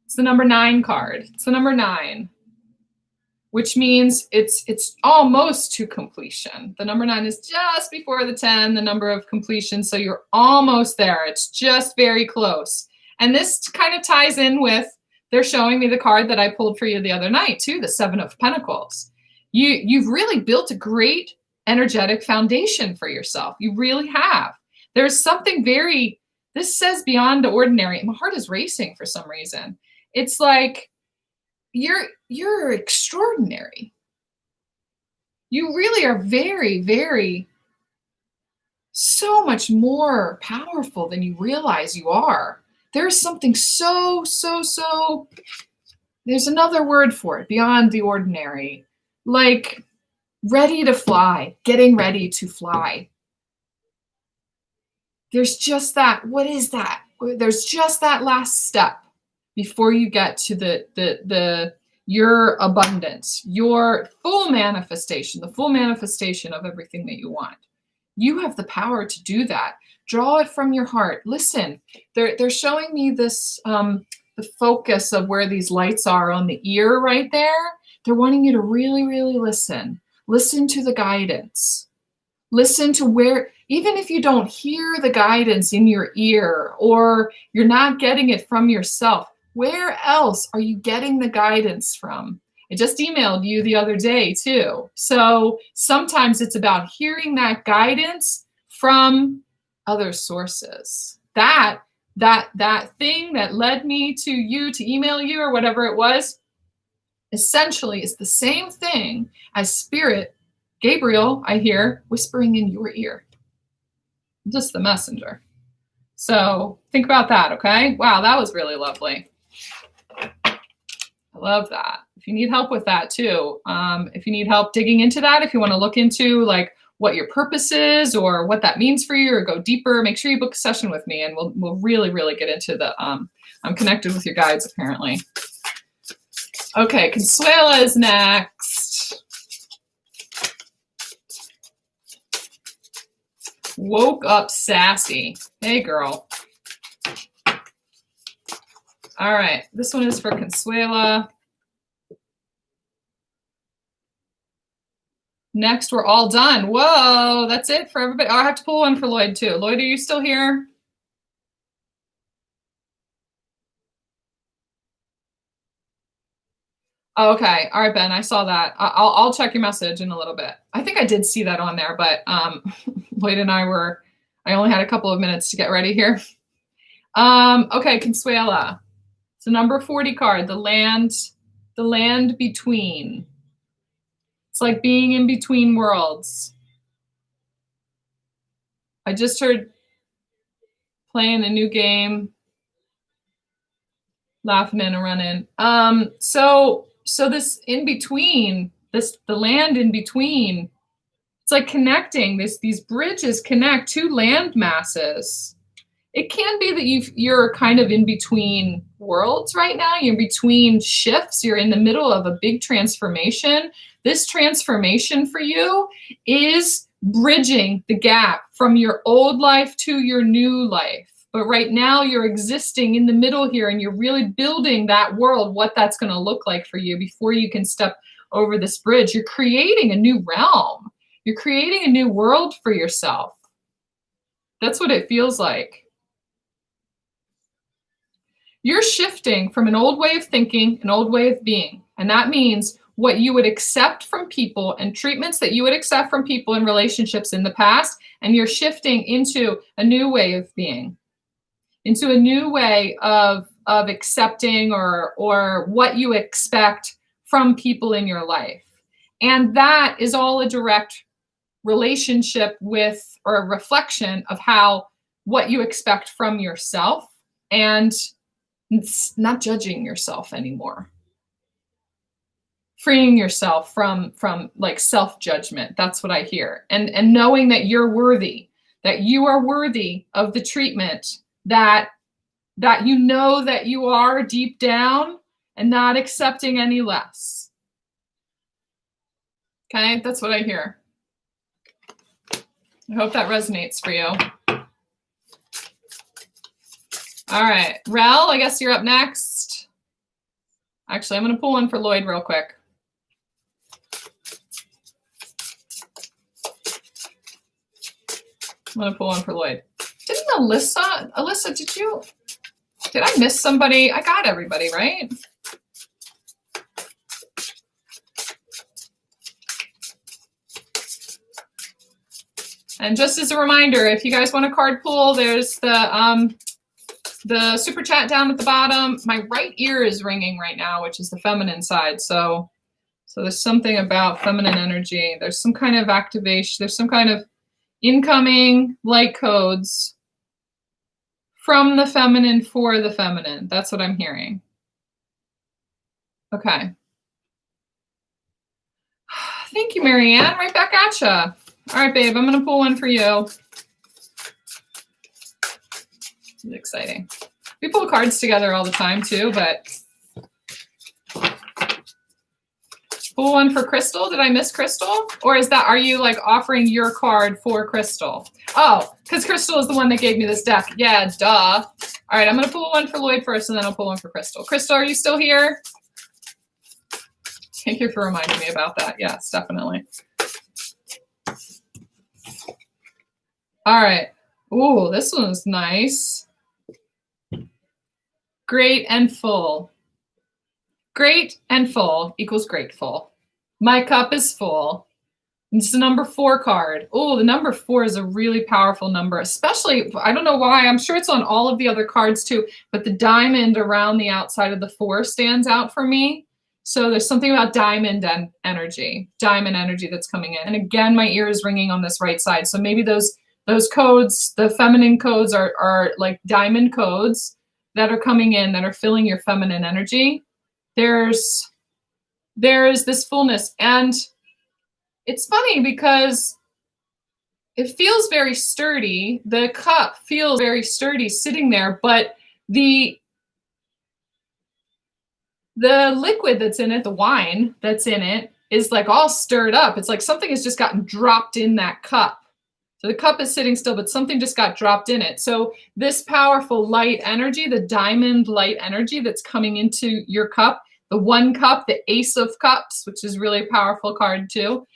it's the number 9 card. It's the number 9, which means it's almost to completion. The number 9 is just before the 10, the number of completion, so you're almost there. It's just very close. And this kind of ties in with, they're showing me the card that I pulled for you the other night too, the 7 of Pentacles. You've really built a great energetic foundation for yourself. You really have. There's something this says beyond the ordinary. My heart is racing for some reason. It's like, you're extraordinary. You really are very, very, so much more powerful than you realize you are. There's something so, there's another word for it, beyond the ordinary. Like, ready to fly, getting ready to fly. There's just that, what is that? There's just that last step before you get to your abundance, your full manifestation, the full manifestation of everything that you want. You have the power to do that. Draw it from your heart. Listen, they're showing me this, the focus of where these lights are on the ear right there. They're wanting you to really, really listen. Listen to the guidance. Listen to where, even if you don't hear the guidance in your ear or you're not getting it from yourself, where else are you getting the guidance from? I just emailed you the other day too. So sometimes it's about hearing that guidance from other sources. That thing that led me to you to email you or whatever it was, essentially is the same thing as Spirit, Gabriel, I hear, whispering in your ear. I'm just the messenger. So think about that, okay? Wow, that was really lovely. I love that. If you need help with that too, if you need help digging into that, if you want to look into like what your purpose is or what that means for you or go deeper, make sure you book a session with me and we'll really, really get into the, I'm connected with your guides apparently. Okay, Consuela is next. Woke up sassy. Hey, girl. All right, this one is for Consuela. Next, we're all done. Whoa, that's it for everybody. Oh, I have to pull one for Lloyd too. Lloyd, are you still here? Oh, okay. All right, Ben, I saw that. I'll check your message in a little bit. I think I did see that on there, but Lloyd and I only had a couple of minutes to get ready here. Okay, Consuela. It's a number 40 card, the land between. It's like being in between worlds. I just heard playing a new game, laughing and running. So this in between, the land in between, it's like connecting. These bridges connect two land masses. It can be that you're kind of in between worlds right now. You're between shifts. You're in the middle of a big transformation. This transformation for you is bridging the gap from your old life to your new life. But right now you're existing in the middle here and you're really building that world, what that's going to look like for you before you can step over this bridge. You're creating a new realm. You're creating a new world for yourself. That's what it feels like. You're shifting from an old way of thinking, an old way of being. And that means what you would accept from people and treatments that you would accept from people in relationships in the past, and you're shifting into a new way of being, into a new way of accepting or what you expect from people in your life. And that is all a direct relationship with, or a reflection of what you expect from yourself, and it's not judging yourself anymore. Freeing yourself from like self-judgment. That's what I hear. And knowing that you're worthy, that you are worthy of the treatment that you know that you are deep down, and not accepting any less. Okay, that's what I hear. I hope that resonates for you. All right, Rel, I guess you're up next. Actually, I'm going to pull one for Lloyd real quick. I'm going to pull one for Lloyd. Didn't Alyssa, did I miss somebody? I got everybody, right? And just as a reminder, if you guys want a card pull, there's the super chat down at the bottom. My right ear is ringing right now, which is the feminine side. So there's something about feminine energy. There's some kind of activation. There's some kind of incoming light codes from the feminine for the feminine. That's what I'm hearing. Okay. Thank you, Marianne. Right back at ya. All right, babe, I'm going to pull one for you. It's exciting. We pull cards together all the time too, but pull one for Crystal. Did I miss Crystal? Or are you like offering your card for Crystal? Oh, because Crystal is the one that gave me this deck. Yeah, duh. All right, I'm going to pull one for Lloyd first, and then I'll pull one for Crystal. Crystal, are you still here? Thank you for reminding me about that. Yes, definitely. All right. Ooh, this one's nice. Great and full. Great and full equals grateful. My cup is full. It's the number 4 card. Oh, the number 4 is a really powerful number, especially, I don't know why, I'm sure it's on all of the other cards too, but the diamond around the outside of the 4 stands out for me. So there's something about diamond energy that's coming in. And again, my ear is ringing on this right side. So maybe those codes, the feminine codes are like diamond codes that are coming in that are filling your feminine energy. There's this fullness, and it's funny because it feels very sturdy. The cup feels very sturdy sitting there, but the liquid that's in it, the wine that's in it, is like all stirred up. It's like something has just gotten dropped in that cup. So the cup is sitting still, but something just got dropped in it. So this powerful light energy, the diamond light energy that's coming into your cup, the 1 cup, the Ace of Cups, which is really a powerful card too.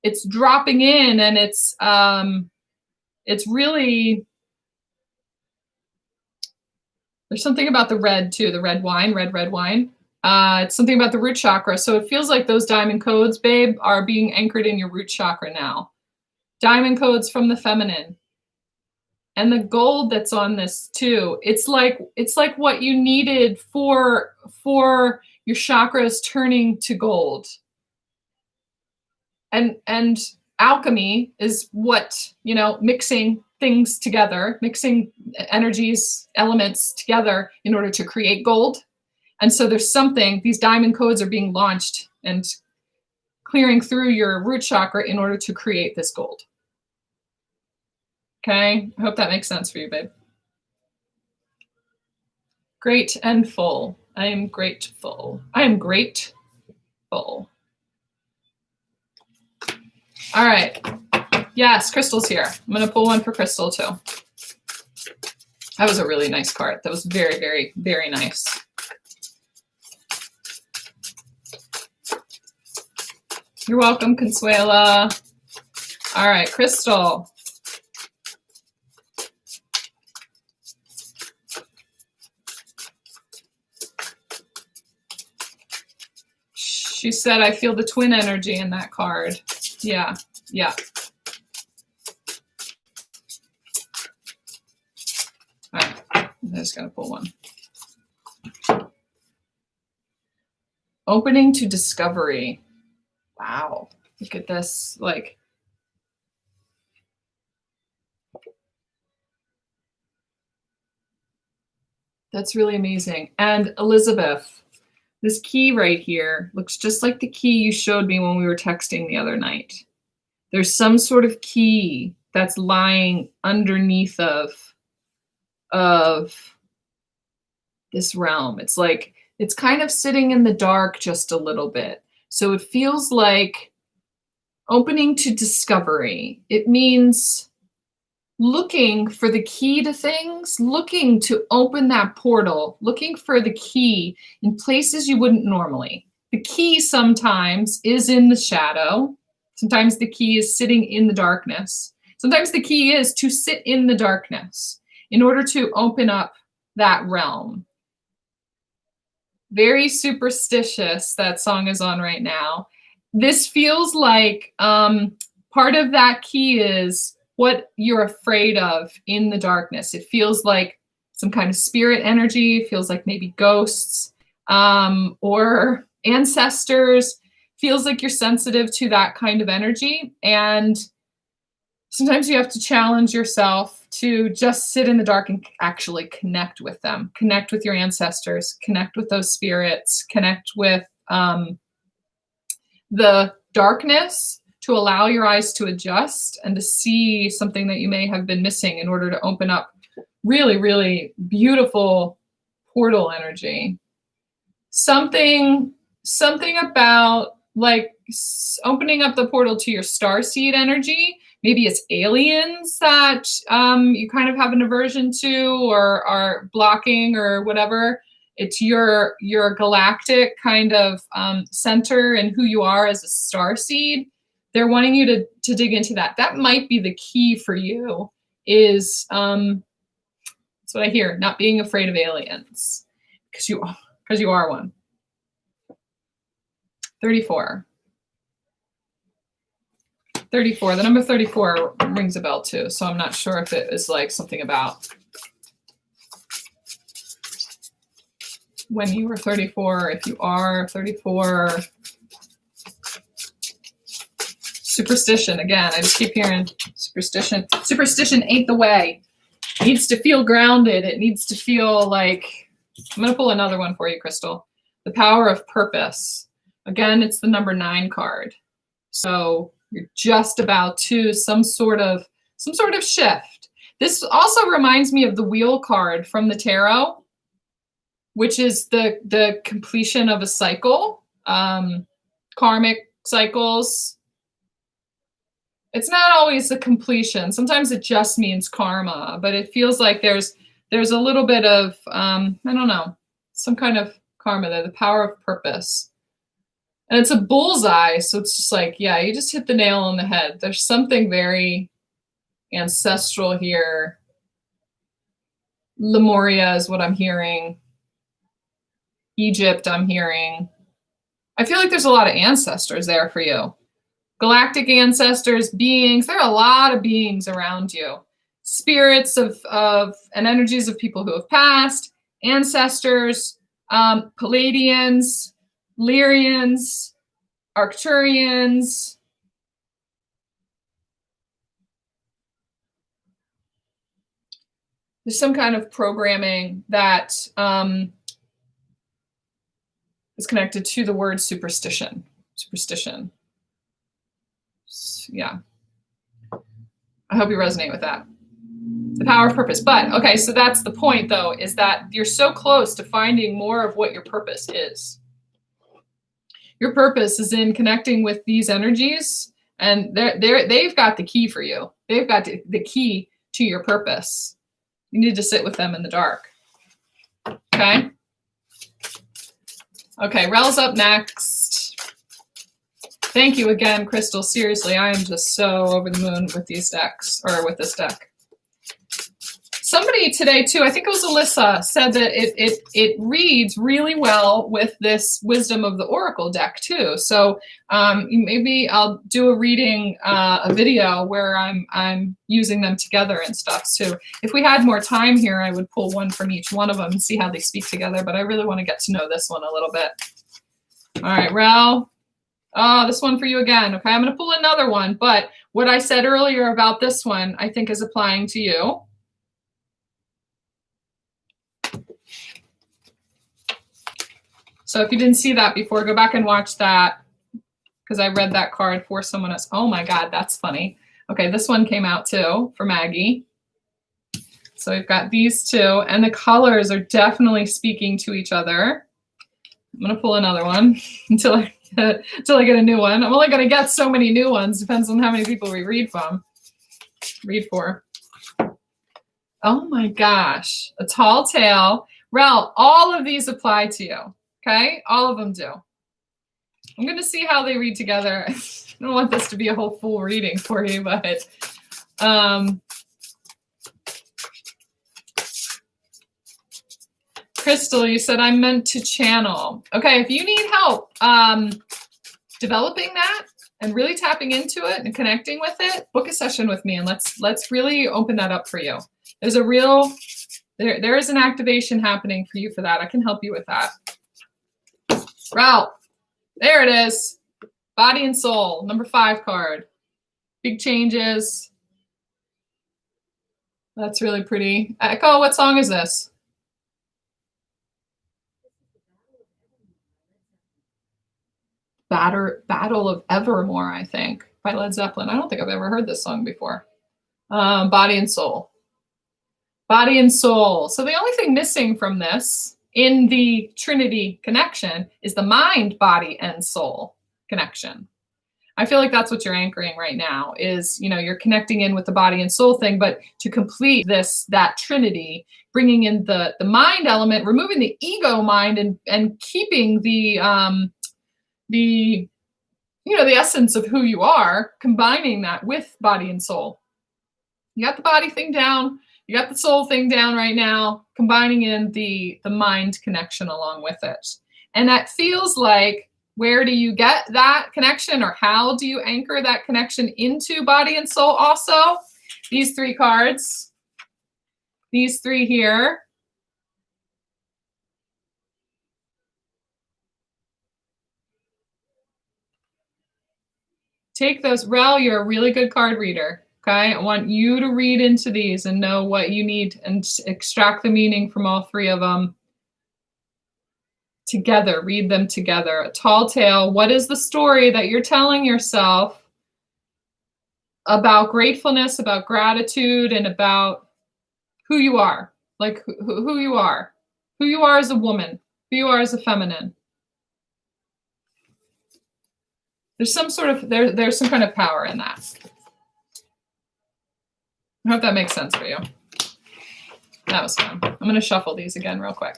It's dropping in, and it's really, there's something about the red too, the red wine. It's something about the root chakra. So it feels like those diamond codes, babe, are being anchored in your root chakra now. Diamond codes from the feminine. And the gold that's on this too. It's like what you needed for your chakras turning to gold. And alchemy is what, mixing things together, mixing energies, elements together in order to create gold. And so there's something, these diamond codes are being launched and clearing through your root chakra in order to create this gold. Okay, I hope that makes sense for you, babe. Great and full. I am grateful. I am grateful. All right. Yes, Crystal's here. I'm going to pull one for Crystal too. That was a really nice card. That was very, very, very nice. You're welcome, Consuela. All right, Crystal. She said, I feel the twin energy in that card. Yeah, yeah. All right, I'm just gonna pull one. Opening to discovery. Wow, look at this, like, that's really amazing. And Elizabeth, this key right here looks just like the key you showed me when we were texting the other night. There's some sort of key that's lying underneath of this realm. It's like, it's kind of sitting in the dark just a little bit. So it feels like opening to discovery. It means looking for the key to things, looking to open that portal, looking for the key in places you wouldn't normally. The key sometimes is in the shadow. Sometimes the key is sitting in the darkness. Sometimes the key is to sit in the darkness in order to open up that realm. Very superstitious, that song is on right now. This feels like part of that key is what you're afraid of in the darkness. It feels like some kind of spirit energy. It feels like maybe ghosts or ancestors. Feels like you're sensitive to that kind of energy. And sometimes you have to challenge yourself to just sit in the dark and actually connect with them, connect with your ancestors, connect with those spirits, connect with the darkness, to allow your eyes to adjust and to see something that you may have been missing in order to open up really, really beautiful portal energy. Something about like opening up the portal to your starseed energy. Maybe it's aliens that you kind of have an aversion to or are blocking or whatever. It's your galactic kind of center and who you are as a starseed. They're wanting you to dig into that. That might be the key for you is, that's what I hear, not being afraid of aliens, because you are one. 34. 34, the number 34 rings a bell too, so I'm not sure if it is like something about when you were 34, if you are 34. Superstition, again, I just keep hearing superstition. Superstition ain't the way. It needs to feel grounded. It needs to feel like, I'm gonna pull another one for you, Crystal. The power of purpose. Again, it's the number 9 card. So you're just about to some sort of shift. This also reminds me of the wheel card from the tarot, which is the completion of a cycle, karmic cycles. It's not always the completion. Sometimes it just means karma, but it feels like there's a little bit of, I don't know, some kind of karma there, the power of purpose. And it's a bullseye, so it's just like, yeah, you just hit the nail on the head. There's something very ancestral here. Lemuria is what I'm hearing. Egypt, I'm hearing. I feel like there's a lot of ancestors there for you. Galactic ancestors, beings, there are a lot of beings around you. Spirits of and energies of people who have passed, ancestors, Palladians, Lyrians, Arcturians. There's some kind of programming that is connected to the word superstition. Superstition. Yeah. I hope you resonate with that. The power of purpose. But okay, so that's the point though, is that you're so close to finding more of what your purpose is. Your purpose is in connecting with these energies, and they've got the key for you. They've got the key to your purpose. You need to sit with them in the dark. Okay? Okay, Rel's up next. Thank you again, Crystal. Seriously, I am just so over the moon with these decks, or with this deck. Somebody today too, I think it was Alyssa, said that it reads really well with this Wisdom of the Oracle deck too. So maybe I'll do a reading, a video where I'm using them together and stuff too. If we had more time here, I would pull one from each one of them and see how they speak together. But I really want to get to know this one a little bit. All right, Rel. Oh, this one for you again. Okay, I'm going to pull another one. But what I said earlier about this one, I think is applying to you. So if you didn't see that before, go back and watch that because I read that card for someone else. Oh my God, that's funny. Okay, this one came out too for Maggie. So we've got these two, and the colors are definitely speaking to each other. I'm going to pull another one until I get a new one. I'm only going to get so many new ones. Depends on how many people we read for. Oh my gosh, a tall tale. Rel, all of these apply to you. Okay, all of them do. I'm going to see how they read together. I don't want this to be a whole full reading for you, but Crystal, you said I meant to channel. Okay, if you need help developing that and really tapping into it and connecting with it, book a session with me and let's really open that up for you. There's a real, there is an activation happening for you for that. I can help you with that. Ralph, there it is. Body and Soul, number 5 card. Big changes. That's really pretty. Echo, what song is this? Battle of Evermore, I think, by Led Zeppelin. I don't think I've ever heard this song before. Body and Soul. Body and Soul. So the only thing missing from this in the Trinity connection is the mind, body, and soul connection. I feel like that's what you're anchoring right now is, you know, you're connecting in with the body and soul thing, but to complete that Trinity, bringing in the mind element, removing the ego mind and keeping the essence of who you are, combining that with body and soul. You got the body thing down, you got the soul thing down right now, combining in the mind connection along with it. And that feels like, where do you get that connection, or how do you anchor that connection into body and soul also? These 3 cards, these 3 here. Take those. Rel, you're a really good card reader. Okay, I want you to read into these and know what you need and extract the meaning from all 3 of them together. Read them together. A tall tale. What is the story that you're telling yourself about gratefulness, about gratitude, and about who you are? Like who you are. Who you are as a woman. Who you are as a feminine. There's some sort of, there's some kind of power in that. I hope that makes sense for you. That was fun. I'm going to shuffle these again real quick.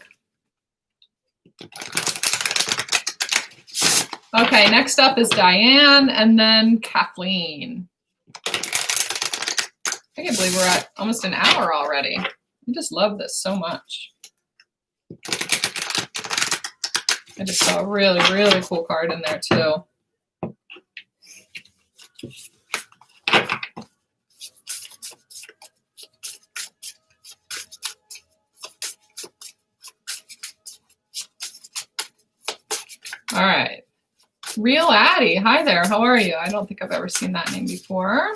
Okay, next up is Diane and then Kathleen. I can't believe we're at almost an hour already. I just love this so much. I just saw a really, really cool card in there too. All right. Real Addie. Hi there. How are you? I don't think I've ever seen that name before.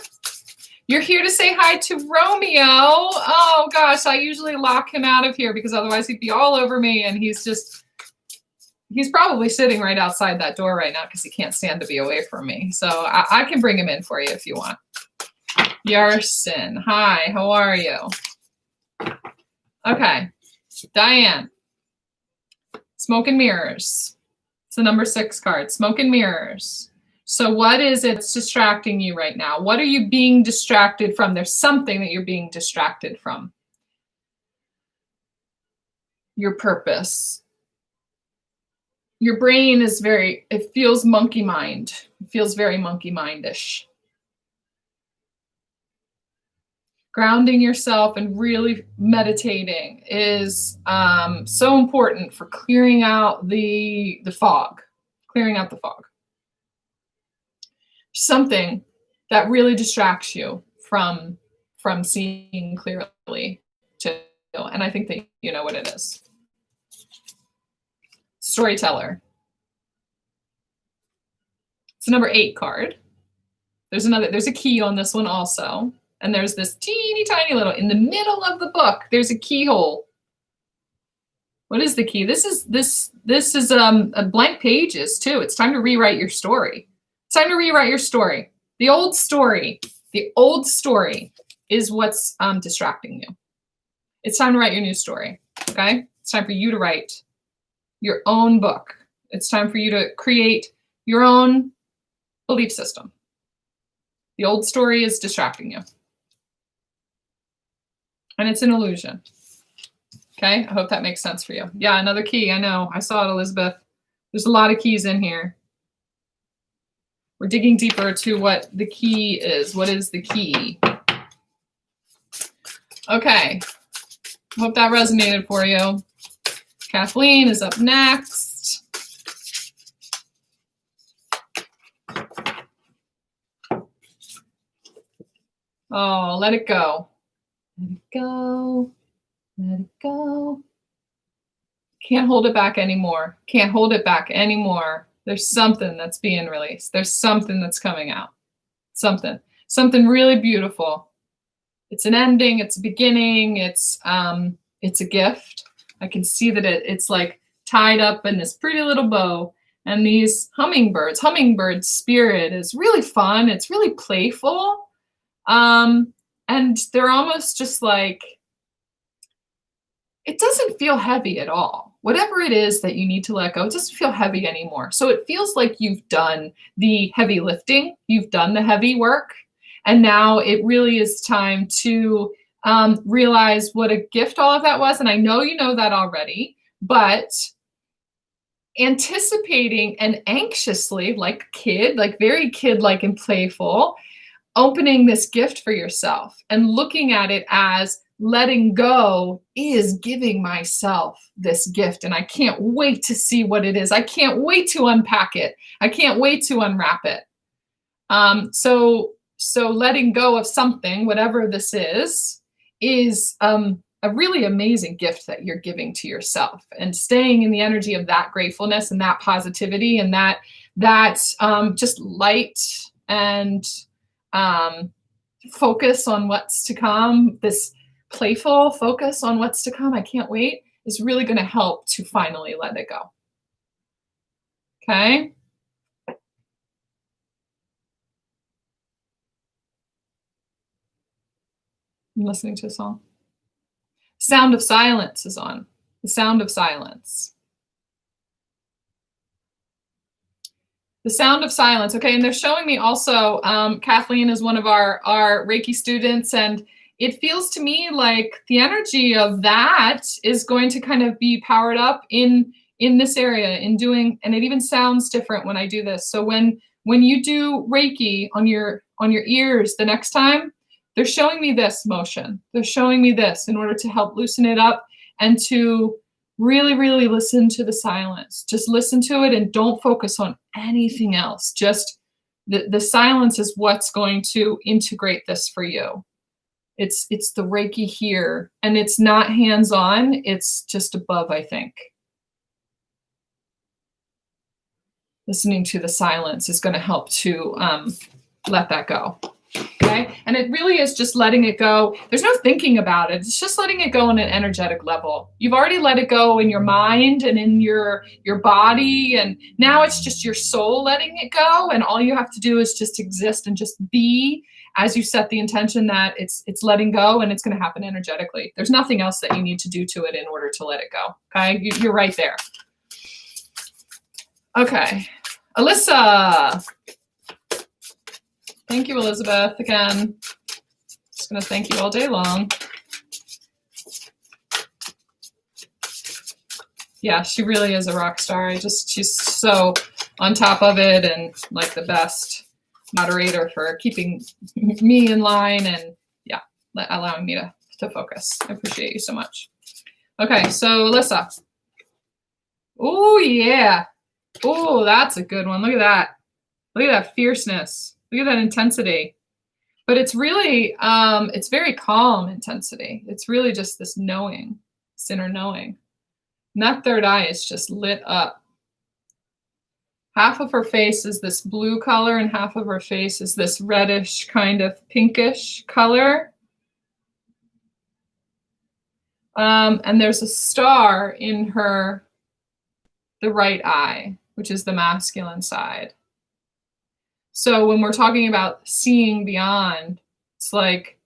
You're here to say hi to Romeo. Oh, gosh. I usually lock him out of here because otherwise he'd be all over me. And he's probably sitting right outside that door right now because he can't stand to be away from me. So I can bring him in for you if you want. Yarsin. Hi. How are you? Okay. Diane. Smoke and Mirrors. It's the number 6 card, Smoke and Mirrors. So what is it that's distracting you right now? What are you being distracted from? There's something that you're being distracted from. Your purpose. Your brain is it feels monkey mind. It feels very monkey mindish. Grounding yourself and really meditating is so important for clearing out the fog, clearing out the fog. Something that really distracts you from seeing clearly too. And I think that you know what it is. Storyteller. It's the number 8 card. There's a key on this one also. And there's this teeny tiny little, in the middle of the book, there's a keyhole. What is the key? This is a blank pages too. It's time to rewrite your story. It's time to rewrite your story. The old story is what's distracting you. It's time to write your new story, okay? It's time for you to write your own book. It's time for you to create your own belief system. The old story is distracting you. And it's an illusion. Okay, I hope that makes sense for you. Yeah, another key, I know. I saw it, Elizabeth. There's a lot of keys in here. We're digging deeper to what the key is. What is the key? Okay, hope that resonated for you. Kathleen is up next. Oh, let it go. Let it go. Let it go. Can't hold it back anymore. Can't hold it back anymore. There's something that's being released. There's something that's coming out. Something really beautiful. It's an ending. It's a beginning. It's a gift. I can see that it's like tied up in this pretty little bow. And these hummingbird spirit is really fun. It's really playful. And they're almost just like, it doesn't feel heavy at all. Whatever it is that you need to let go, it doesn't feel heavy anymore. So it feels like you've done the heavy lifting, you've done the heavy work, and now it really is time to realize what a gift all of that was. And I know you know that already, but anticipating and anxiously, like a kid, like very kid-like and playful, opening this gift for yourself and looking at it as letting go is giving myself this gift. And I can't wait to see what it is. I can't wait to unpack it. I can't wait to unwrap it. So letting go of something, whatever this is a really amazing gift that you're giving to yourself, and staying in the energy of that gratefulness and that positivity and that just light and focus on what's to come, this playful focus on what's to come, I can't wait, is really going to help to finally let it go. Okay? I'm listening to a song. Sound of Silence is on. The Sound of Silence. The Sound of Silence. Okay, and they're showing me also, Kathleen is one of our Reiki students, and it feels to me like the energy of that is going to kind of be powered up in this area, in doing, and it even sounds different when I do this. So when you do Reiki on your ears the next time, they're showing me this motion. They're showing me this in order to help loosen it up and to really, really listen to the silence. Just listen to it and don't focus on anything else. Just the silence is what's going to integrate this for you. It's the Reiki here, and it's not hands-on. It's just above, I think. Listening to the silence is going to help to let that go. Okay, and it really is just letting it go. There's no thinking about it. It's just letting it go on an energetic level. You've already let it go in your mind and in your body, and now it's just your soul letting it go. And all you have to do is just exist and just be, as you set the intention that it's letting go, and it's going to happen energetically. There's nothing else that you need to do to it in order to let it go. Okay, you're right there. Okay, Alyssa. Thank you, Elizabeth, again. Just going to thank you all day long. Yeah, she really is a rock star. She's so on top of it, and like the best moderator for keeping me in line. And yeah, allowing me to focus. I appreciate you so much. Okay, so Alyssa. Oh, yeah. Oh, that's a good one. Look at that. Look at that fierceness. Look at that intensity. But it's really, it's very calm intensity. It's really just this knowing, this inner knowing. And that third eye is just lit up. Half of her face is this blue color and half of her face is this reddish kind of pinkish color. And there's a star in the right eye, which is the masculine side. So when we're talking about seeing beyond, it's like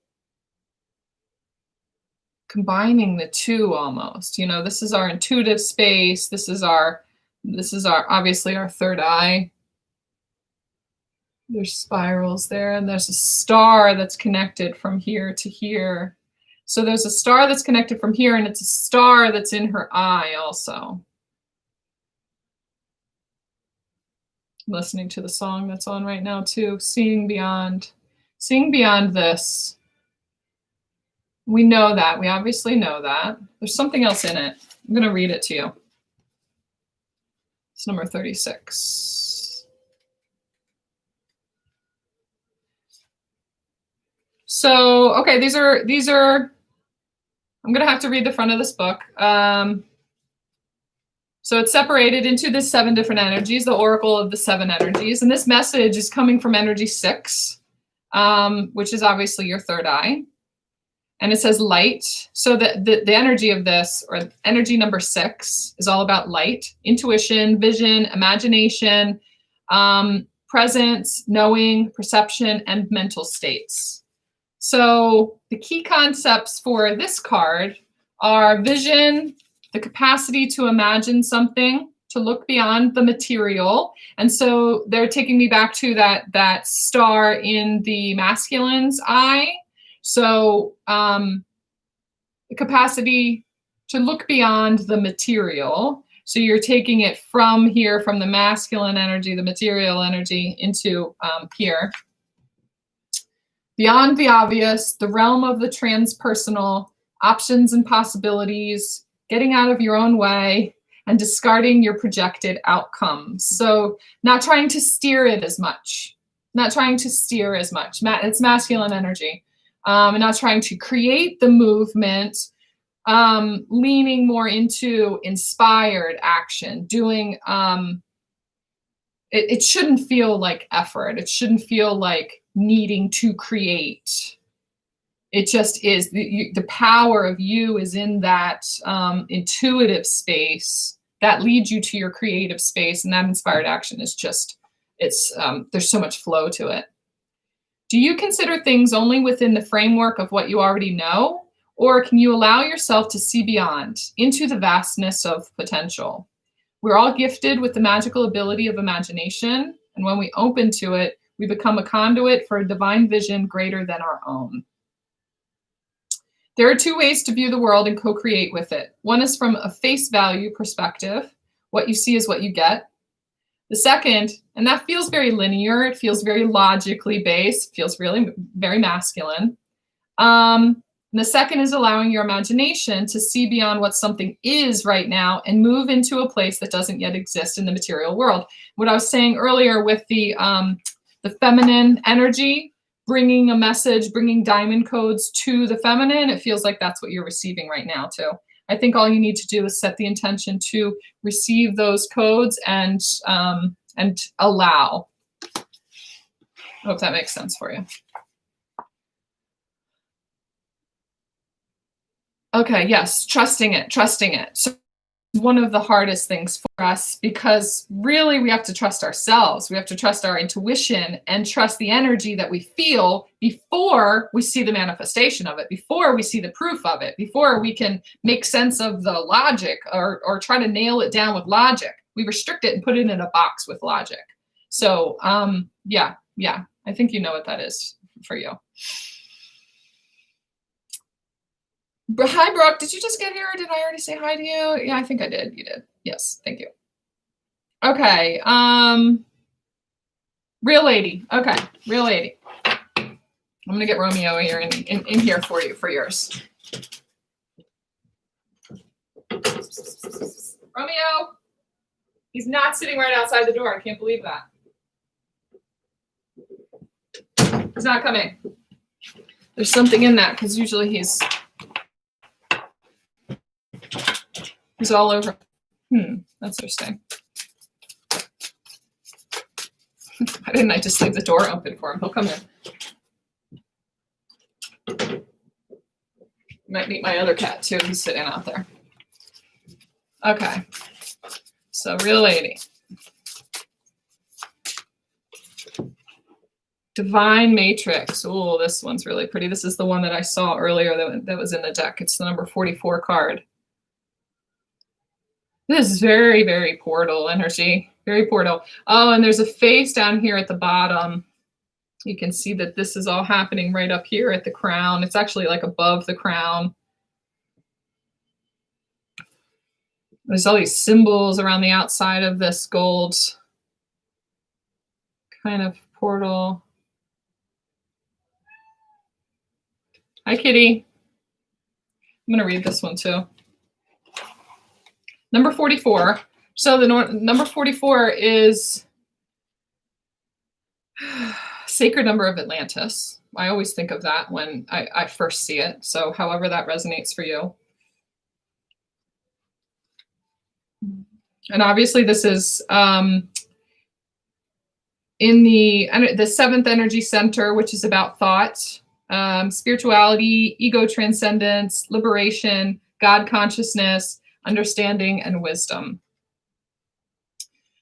combining the two almost. You know, this is our intuitive space. This is our obviously our third eye. There's spirals there, and there's a star that's connected from here to here. So there's a star that's connected from here, and it's a star that's in her eye also. I'm listening to the song that's on right now too, seeing beyond this. We know that. We obviously know that. There's something else in it. I'm going to read it to you. It's number 36. So, okay, these are, I'm going to have to read the front of this book. So it's separated into the 7 different energies, the oracle of the 7 energies. And this message is coming from energy 6, which is obviously your third eye. And it says light. So the energy of this, or energy number 6, is all about light, intuition, vision, imagination, presence, knowing, perception, and mental states. So the key concepts for this card are vision, the capacity to imagine something, to look beyond the material. And so they're taking me back to that star in the masculine's eye. So the capacity to look beyond the material. So you're taking it from here, from the masculine energy, the material energy, into here. Beyond the obvious, the realm of the transpersonal, options and possibilities, getting out of your own way, and discarding your projected outcomes. So not trying to steer it as much. It's masculine energy. And not trying to create the movement, leaning more into inspired action, doing, it shouldn't feel like effort. It shouldn't feel like needing to create. It just is. The power of you is in that intuitive space that leads you to your creative space, and that inspired action is just, there's so much flow to it. Do you consider things only within the framework of what you already know, or can you allow yourself to see beyond, into the vastness of potential? We're all gifted with the magical ability of imagination, and when we open to it, we become a conduit for a divine vision greater than our own. There are 2 ways to view the world and co-create with it. One is from a face value perspective. What you see is what you get. The second, and that feels very linear, it feels very logically based, feels really very masculine. And the second is allowing your imagination to see beyond what something is right now and move into a place that doesn't yet exist in the material world. What I was saying earlier with the feminine energy, bringing a message, bringing diamond codes to the feminine, it feels like that's what you're receiving right now too. I think all you need to do is set the intention to receive those codes and allow. I hope that makes sense for you. Okay, yes, trusting it. So one of the hardest things for us, because really we have to trust ourselves. We have to trust our intuition and trust the energy that we feel before we see the manifestation of it, before we see the proof of it, before we can make sense of the logic or try to nail it down with logic. We restrict it and put it in a box with logic. So yeah, I think you know what that is for you. Hi, Brooke. Did you just get here, or did I already say hi to you? Yeah, I think I did. You did. Yes, thank you. Okay. Real lady. Okay, real lady. I'm going to get Romeo here in here for you, for yours. Romeo! He's not sitting right outside the door. I can't believe that. He's not coming. There's something in that because usually he's all over. That's interesting. Why didn't I just leave the door open for him? He'll come in. Might meet my other cat too. He's sitting out there. Okay. So real lady. Divine Matrix. Oh, this one's really pretty. This is the one that I saw earlier that was in the deck. It's the number 44 card. This is very, very portal energy. Very portal. Oh, and there's a face down here at the bottom. You can see that this is all happening right up here at the crown. It's actually like above the crown. There's all these symbols around the outside of this gold kind of portal. Hi, Kitty. I'm going to read this one too. Number 44. So the number 44 is sacred number of Atlantis. I always think of that when I first see it. So however that resonates for you. And obviously this is in the seventh energy center, which is about thought, spirituality, ego transcendence, liberation, God consciousness, understanding, and wisdom.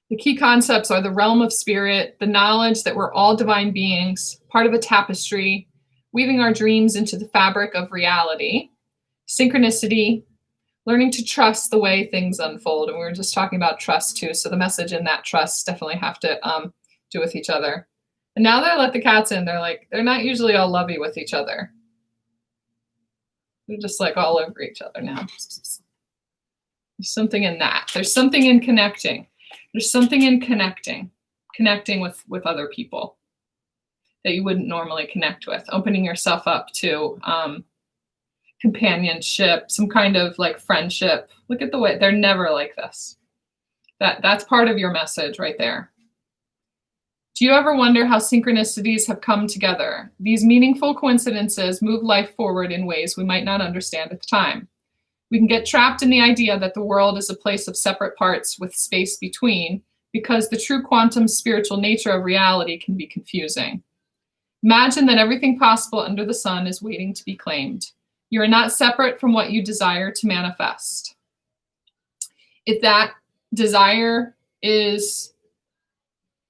The key concepts are the realm of spirit, the knowledge that we're all divine beings, part of a tapestry, weaving our dreams into the fabric of reality, synchronicity, learning to trust the way things unfold. And we were just talking about trust too. So the message in that trust definitely have to do with each other. And now that I let the cats in, they're not usually all lovey with each other. They're just like all over each other now. There's something in that. There's something in connecting. There's something in connecting with other people that you wouldn't normally connect with, opening yourself up to companionship, some kind of like friendship. Look at the way they're never like this. That's part of your message right there. Do you ever wonder how synchronicities have come together? These meaningful coincidences move life forward in ways we might not understand at the time. We can get trapped in the idea that the world is a place of separate parts with space between, because the true quantum spiritual nature of reality can be confusing. Imagine that everything possible under the sun is waiting to be claimed. You are not separate from what you desire to manifest. If that desire is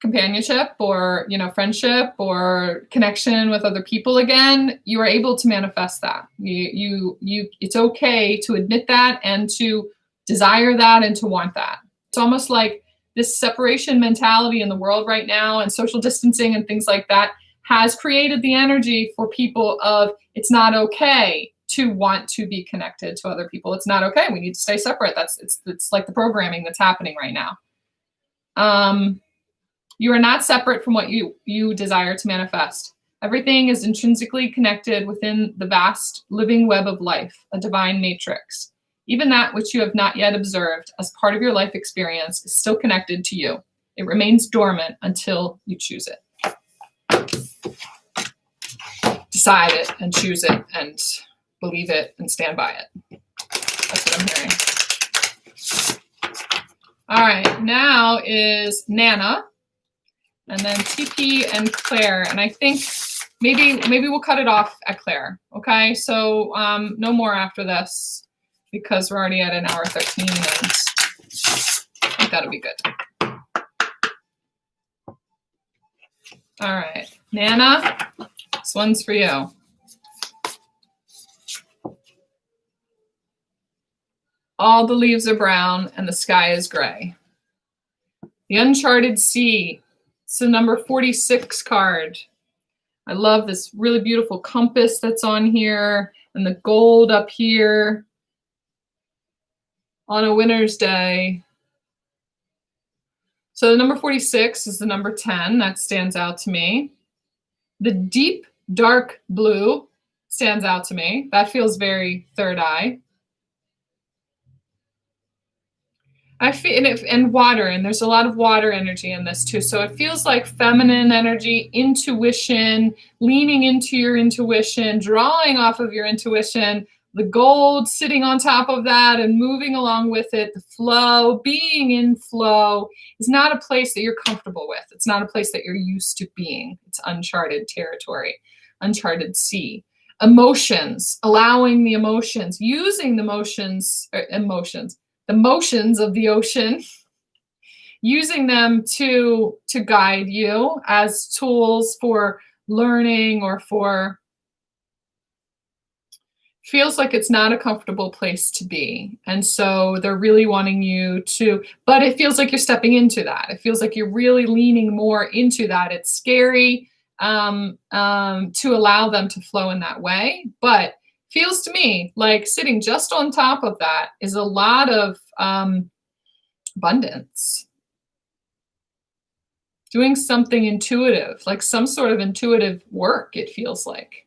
companionship or, friendship or connection with other people again, you are able to manifest that. It's okay to admit that and to desire that and to want that. It's almost like this separation mentality in the world right now and social distancing and things like that has created the energy for people of it's not okay to want to be connected to other people. It's not okay. We need to stay separate. It's like the programming that's happening right now. You are not separate from what you desire to manifest. Everything is intrinsically connected within the vast living web of life, a divine matrix. Even that which you have not yet observed as part of your life experience is still connected to you. It remains dormant until you choose it. Decide it and choose it and believe it and stand by it. That's what I'm hearing. All right, now is Nana. And then TP and Claire, and I think maybe we'll cut it off at Claire. Okay, so no more after this because we're already at an hour 13, and I think that'll be good. All right, Nana, this one's for you. All the leaves are brown and the sky is gray. The uncharted sea. It's the number 46 card. I love this really beautiful compass that's on here and the gold up here on a winter's day. So the number 46 is the number 10. That stands out to me. The deep Dark blue stands out to me. That feels very third eye. I feel and water, and there's a lot of water energy in this too. So it feels like feminine energy, intuition, leaning into your intuition, drawing off of your intuition, the gold sitting on top of that and moving along with it, the flow, being in flow is not a place that you're comfortable with. It's not a place that you're used to being. It's uncharted territory, uncharted sea. Emotions, allowing the emotions, using the the motions of the ocean, using them to guide you as tools for learning or for, feels like it's not a comfortable place to be. And so they're really wanting you to, but it feels like you're stepping into that. It feels like you're really leaning more into that. It's scary to allow them to flow in that way, but feels to me like sitting just on top of that is a lot of abundance. Doing something intuitive, like some sort of intuitive work, it feels like,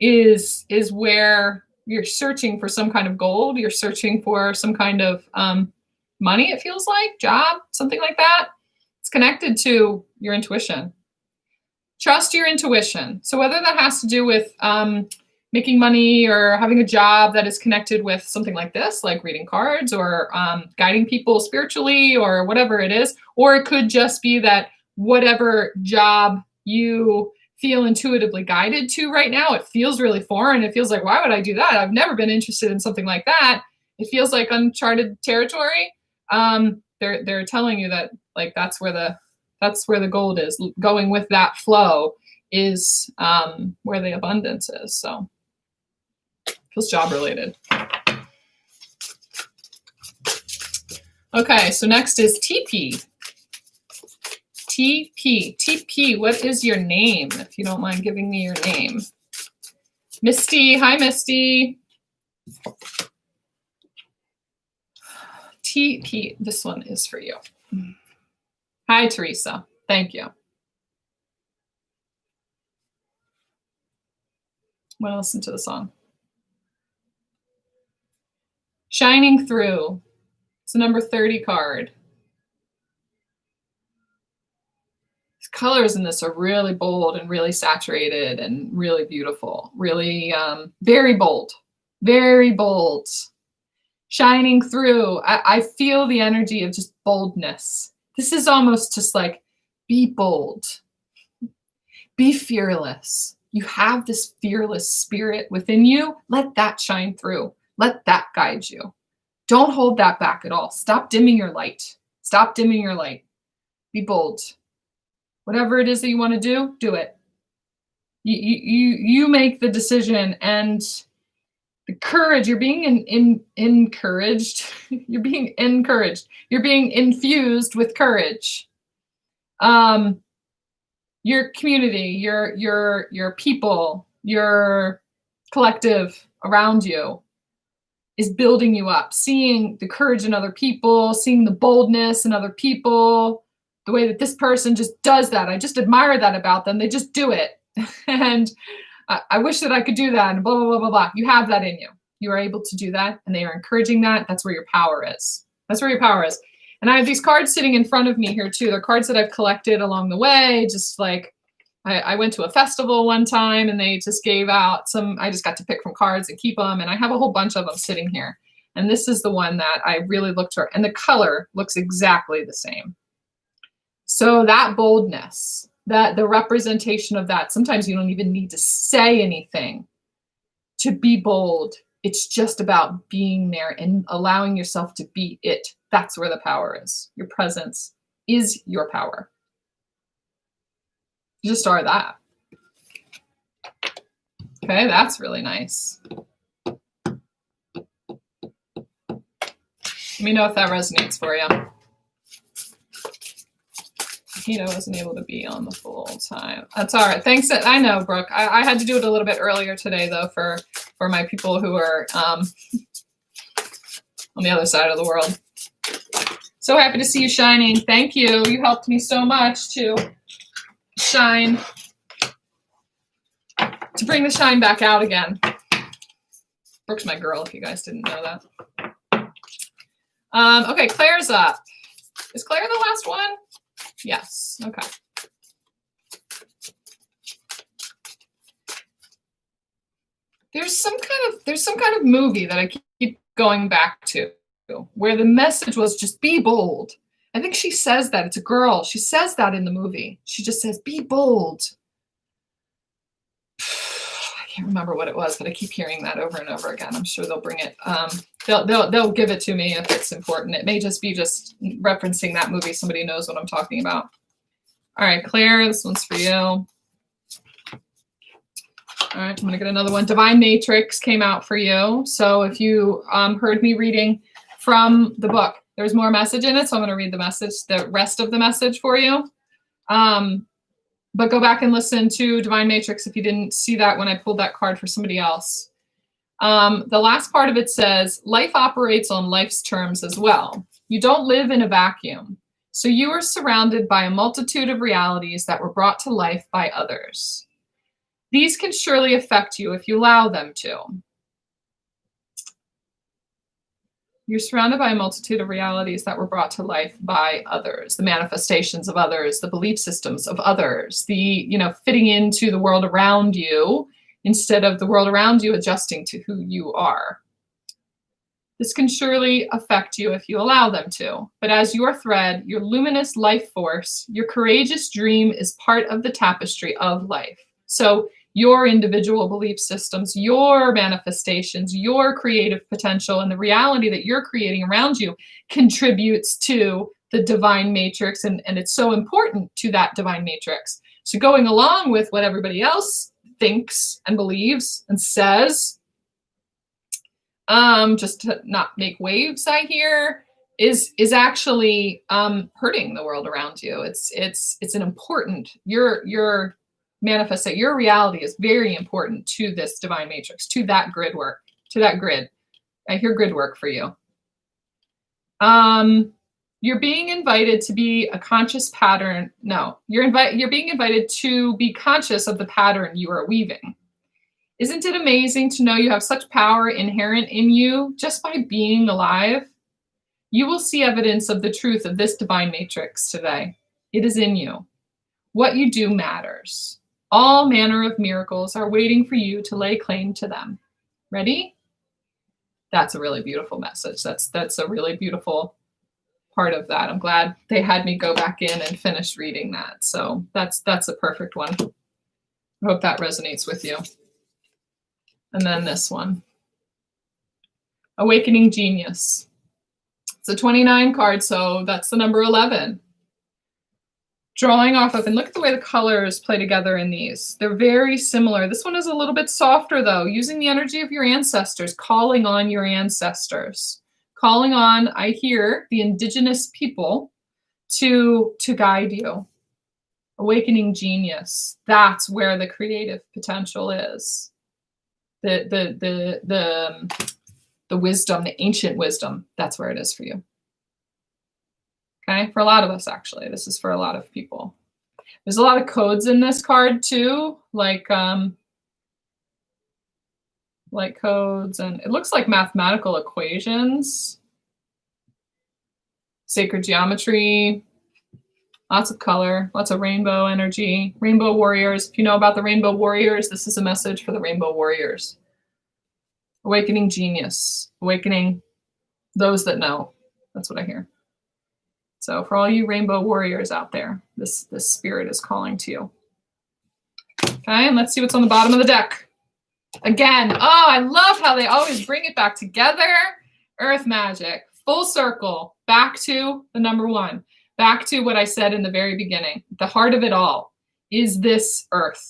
is where you're searching for some kind of gold, you're searching for some kind of money, it feels like, job, something like that. It's connected to your intuition. Trust your intuition. So whether that has to do with making money or having a job that is connected with something like this, like reading cards or guiding people spiritually or whatever it is, or it could just be that whatever job you feel intuitively guided to right now, it feels really foreign. It feels like, why would I do that? I've never been interested in something like that. It feels like uncharted territory. They're telling you that like that's where the gold is. Going with that flow is where the abundance is. So feels job related. Okay, so next is TP. TP, what is your name? If you don't mind giving me your name. Misty, hi Misty. TP, this one is for you. Hi Teresa, thank you. I'm gonna listen to the song. Shining Through. It's the number 30 card. Colors in this are really bold and really saturated and really beautiful, really very bold, very bold. Shining through. I feel the energy of just boldness. This is almost just like, be bold, be fearless. You have this fearless spirit within you. Let that shine through. Let that guide you. Don't hold that back at all. Stop dimming your light. Stop dimming your light. Be bold. Whatever it is that you want to do it. You make the decision, and the courage, you're being encouraged. You're being encouraged. You're being infused with courage. Your community, your people, your collective around you is building you up. Seeing the courage in other people, seeing the boldness in other people, the way that this person just does that. I just admire that about them. They just do it. And I wish that I could do that and blah, blah, blah, blah, blah. You have that in you. You are able to do that, and they are encouraging that. That's where your power is. That's where your power is. And I have these cards sitting in front of me here too. They're cards that I've collected along the way. Just like I went to a festival one time and they just gave out some, I just got to pick from cards and keep them. And I have a whole bunch of them sitting here. And this is the one that I really looked for. And the color looks exactly the same. So that boldness, that the representation of that, sometimes you don't even need to say anything to be bold. It's just about being there and allowing yourself to be it. That's where the power is. Your presence is your power. You just are that. Okay, that's really nice. Let me know if that resonates for you. Hito wasn't able to be on the full time. That's all right. Thanks. I know, Brooke. I had to do it a little bit earlier today, though, for my people who are on the other side of the world. So happy to see you shining. Thank you. You helped me so much to shine. to bring the shine back out again. Brooke's my girl, if you guys didn't know that. Okay, Claire's up. Is Claire the last one? Yes. Okay. There's some kind of movie that I keep going back to where the message was just be bold. I think she says that. It's a girl. She says that in the movie. She just says, be bold. I can't remember what it was, but I keep hearing that over and over again. I'm sure they'll bring it. They'll give it to me if it's important. It may just be just referencing that movie. Somebody knows what I'm talking about. All right, Claire, this one's for you. All right, I'm going to get another one. Divine Matrix came out for you. So if you heard me reading from the book, there's more message in it. So I'm going to read the rest of the message for you. But go back and listen to Divine Matrix if you didn't see that when I pulled that card for somebody else. The last part of it says, life operates on life's terms as well. You don't live in a vacuum. So you are surrounded by a multitude of realities that were brought to life by others. These can surely affect you if you allow them to. You're surrounded by a multitude of realities that were brought to life by others, the manifestations of others, the belief systems of others, the, fitting into the world around you instead of the world around you adjusting to who you are. This can surely affect you if you allow them to. But as your thread, your luminous life force, your courageous dream is part of the tapestry of life. So your individual belief systems, your manifestations, your creative potential, and the reality that you're creating around you contributes to the divine matrix. And it's so important to that divine matrix. So going along with what everybody else thinks and believes and says, just to not make waves, I hear, is actually hurting the world around you. It's an important, your manifest, your reality is very important to this divine matrix, to that grid work, to that grid. I hear grid work for you. You're being invited to be a conscious pattern. No, you're being invited to be conscious of the pattern you are weaving. Isn't it amazing to know you have such power inherent in you just by being alive? You will see evidence of the truth of this divine matrix today. It is in you. What you do matters. All manner of miracles are waiting for you to lay claim to them. Ready? That's a really beautiful message. That's a really beautiful part of that. I'm glad they had me go back in and finish reading that. So that's a perfect one. I hope that resonates with you. And then this one. Awakening Genius. It's a 29 card, so that's the number 11. Drawing off of, and look at the way the colors play together in these. They're very similar. This one is a little bit softer though, using the energy of your ancestors, calling on your ancestors. Calling on, I hear, the indigenous people to guide you. Awakening Genius. That's where the creative potential is. The wisdom, the ancient wisdom, that's where it is for you. Okay, for a lot of us, actually. This is for a lot of people. There's a lot of codes in this card too, like codes, and it looks like mathematical equations, sacred geometry, lots of color, lots of rainbow energy, rainbow warriors. If you know about the rainbow warriors, this is a message for the rainbow warriors. Awakening Genius, awakening those that know. That's what I hear. So for all you rainbow warriors out there, this spirit is calling to you. Okay, and let's see what's on the bottom of the deck. Again, oh, I love how they always bring it back together. Earth magic, full circle, back to the number one, back to what I said in the very beginning. The heart of it all is this earth,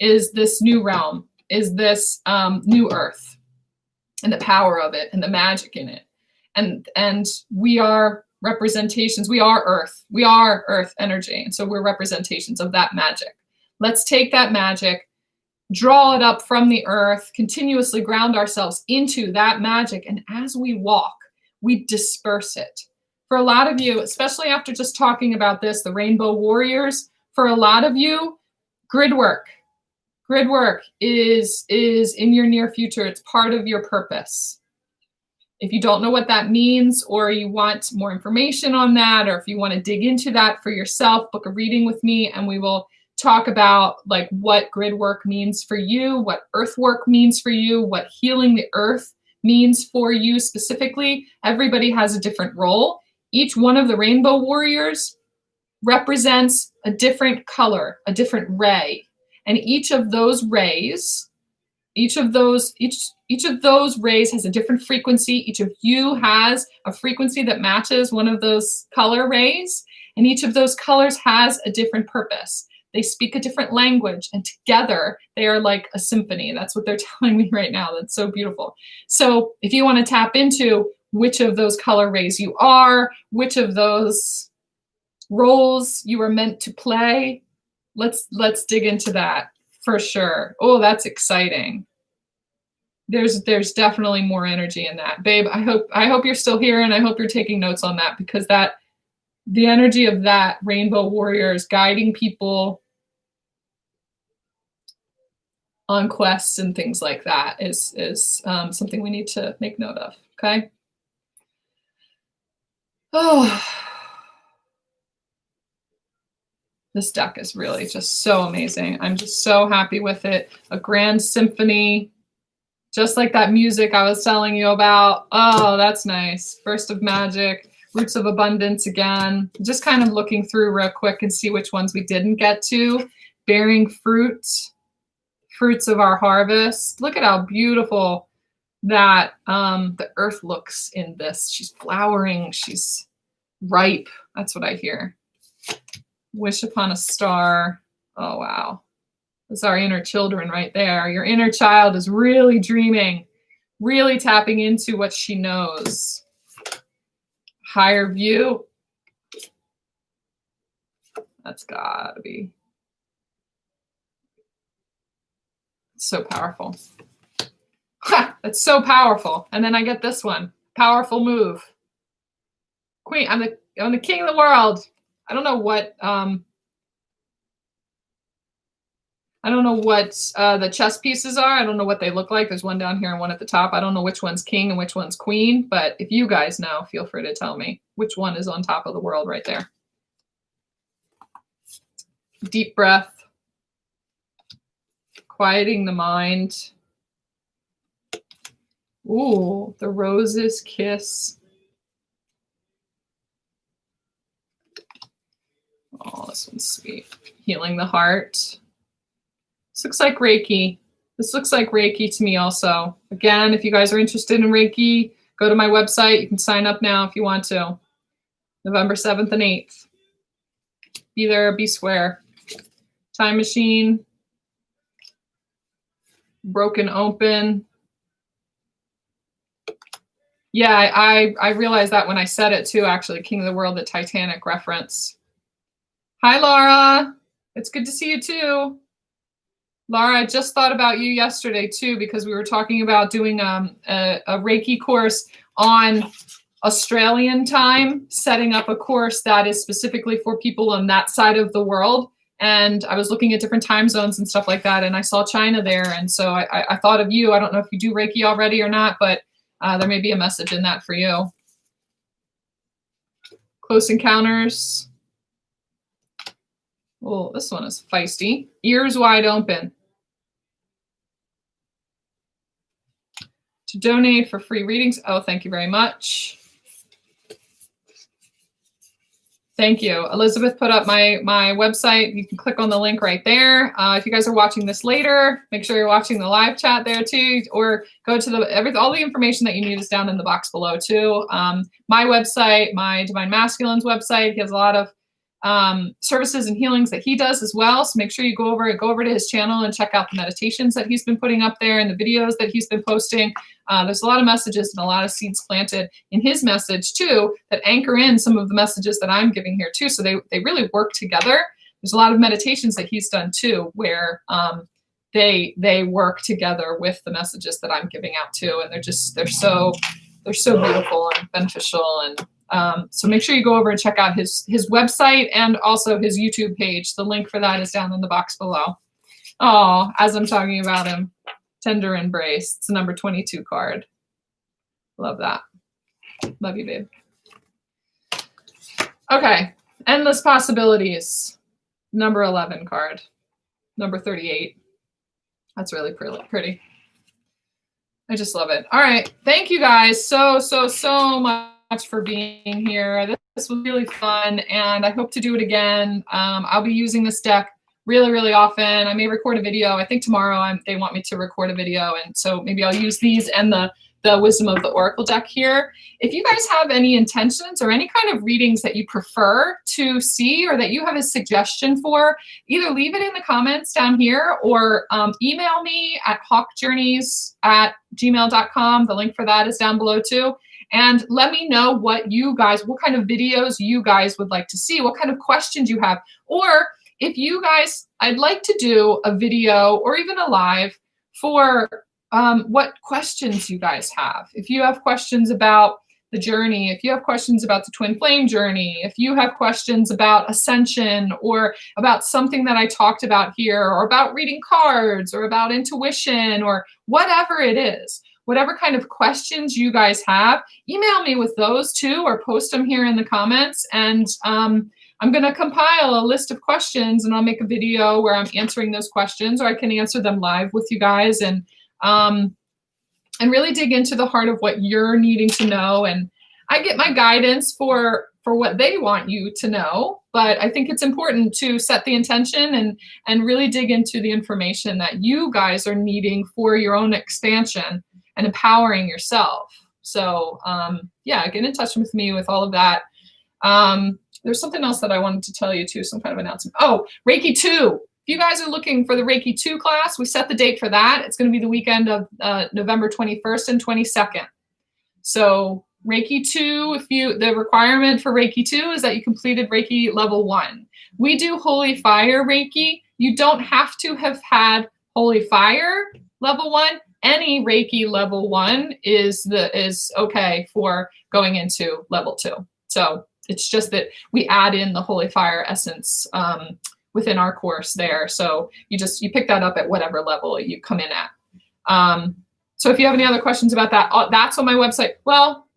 is this new realm, is this new earth, and the power of it and the magic in it. And we are representations. We are earth energy. And so we're representations of that magic. Let's take that magic, draw it up from the earth, continuously ground ourselves into that magic. And as we walk, we disperse it. For a lot of you, especially after just talking about this, the rainbow warriors, for a lot of you, grid work Grid work is in your near future. It's part of your purpose. If you don't know what that means, or you want more information on that, or if you want to dig into that for yourself, book a reading with me and we will talk about like what grid work means for you, what earth work means for you, what healing the earth means for you specifically. Everybody has a different role. Each one of the rainbow warriors represents a different color, a different ray. And each of those rays has a different frequency. Each of you has a frequency that matches one of those color rays, and each of those colors has a different purpose. They speak a different language, and together they are like a symphony. That's what they're telling me right now. That's so beautiful. So if you want to tap into which of those color rays you are, which of those roles you are meant to play, let's dig into that for sure. Oh, that's exciting. There's definitely more energy in that, babe. I hope you're still here, and I hope you're taking notes on that, because the energy of that rainbow warrior is guiding people on quests and things like that is something we need to make note of. Okay. Oh, this deck is really just so amazing. I'm just so happy with it. A grand symphony, just like that music I was telling you about. Oh, that's nice. Burst of magic, roots of abundance again. Just kind of looking through real quick and see which ones we didn't get to. Bearing fruit, fruits of our harvest. Look at how beautiful that the earth looks in this. She's flowering. She's ripe. That's what I hear. Wish upon a star. Oh, wow. That's our inner children right there. Your inner child is really dreaming, really tapping into what she knows. Higher view. That's gotta be so powerful. Ha! That's so powerful. And then I get this one. Powerful move. Queen, I'm the king of the world. I don't know what the chess pieces are. I don't know what they look like. There's one down here and one at the top. I don't know which one's king and which one's queen, but if you guys know, feel free to tell me which one is on top of the world right there. Deep breath. Quieting the mind. Ooh, the roses kiss. Oh, this one's sweet. Healing the heart. This looks like Reiki. This looks like Reiki to me also. Again, if you guys are interested in Reiki, go to my website. You can sign up now if you want to. November 7th and 8th. Be there, be square. Time machine. Broken open. Yeah, I realized that when I said it too, actually. King of the World, the Titanic reference. Hi, Laura. It's good to see you too. Laura, I just thought about you yesterday too, because we were talking about doing a Reiki course on Australian time, setting up a course that is specifically for people on that side of the world. And I was looking at different time zones and stuff like that, and I saw China there. And so I thought of you. I don't know if you do Reiki already or not, but there may be a message in that for you. Close encounters. Oh, this one is feisty. Ears wide open. To donate for free readings. Oh, thank you very much. Thank you. Elizabeth put up my website. You can click on the link right there. If you guys are watching this later, make sure you're watching the live chat there too, or go to all the information that you need is down in the box below too. My website, my Divine Masculine's website, he has a lot of services and healings that he does as well. So make sure you go over to his channel and check out the meditations that he's been putting up there and the videos that he's been posting. There's a lot of messages and a lot of seeds planted in his message too that anchor in some of the messages that I'm giving here too. So they really work together. There's a lot of meditations that he's done too, where they work together with the messages that I'm giving out too. And they're so beautiful and beneficial. And so make sure you go over and check out his website and also his YouTube page. The link for that is down in the box below. Oh, as I'm talking about him, tender embrace. It's a number 22 card. Love that. Love you, babe. Okay, endless possibilities. Number 11 card. Number 38. That's really pretty. I just love it. All right. Thank you guys so much for being here. This was really fun, and I hope to do it again. I'll be using this deck really often. I may record a video. I think tomorrow they want me to record a video, and so maybe I'll use these and the Wisdom of the Oracle deck here. If you guys have any intentions or any kind of readings that you prefer to see or that you have a suggestion for, either leave it in the comments down here or email me at hawkjourneys@gmail.com. The link for that is down below too. And let me know what kind of videos you guys would like to see, what kind of questions you have. Or if you guys, I'd like to do a video or even a live for what questions you guys have. If you have questions about the journey, if you have questions about the twin flame journey, if you have questions about ascension or about something that I talked about here, or about reading cards or about intuition or whatever it is, whatever kind of questions you guys have, email me with those too, or post them here in the comments. And I'm going to compile a list of questions and I'll make a video where I'm answering those questions, or I can answer them live with you guys and really dig into the heart of what you're needing to know. And I get my guidance for what they want you to know, but I think it's important to set the intention and really dig into the information that you guys are needing for your own expansion and empowering yourself. So yeah, get in touch with me with all of that. There's something else that I wanted to tell you too, some kind of announcement. Oh, Reiki 2. If you guys are looking for the Reiki 2 class, we set the date for that. It's going to be the weekend of November 21st and 22nd. So Reiki 2, the requirement for Reiki 2 is that you completed Reiki level 1. We do Holy Fire Reiki. You don't have to have had Holy Fire level 1. Any Reiki level 1 is okay for going into level 2. So it's just that we add in the Holy Fire essence within our course there. So you pick that up at whatever level you come in at. So if you have any other questions about that, that's on my website. Well,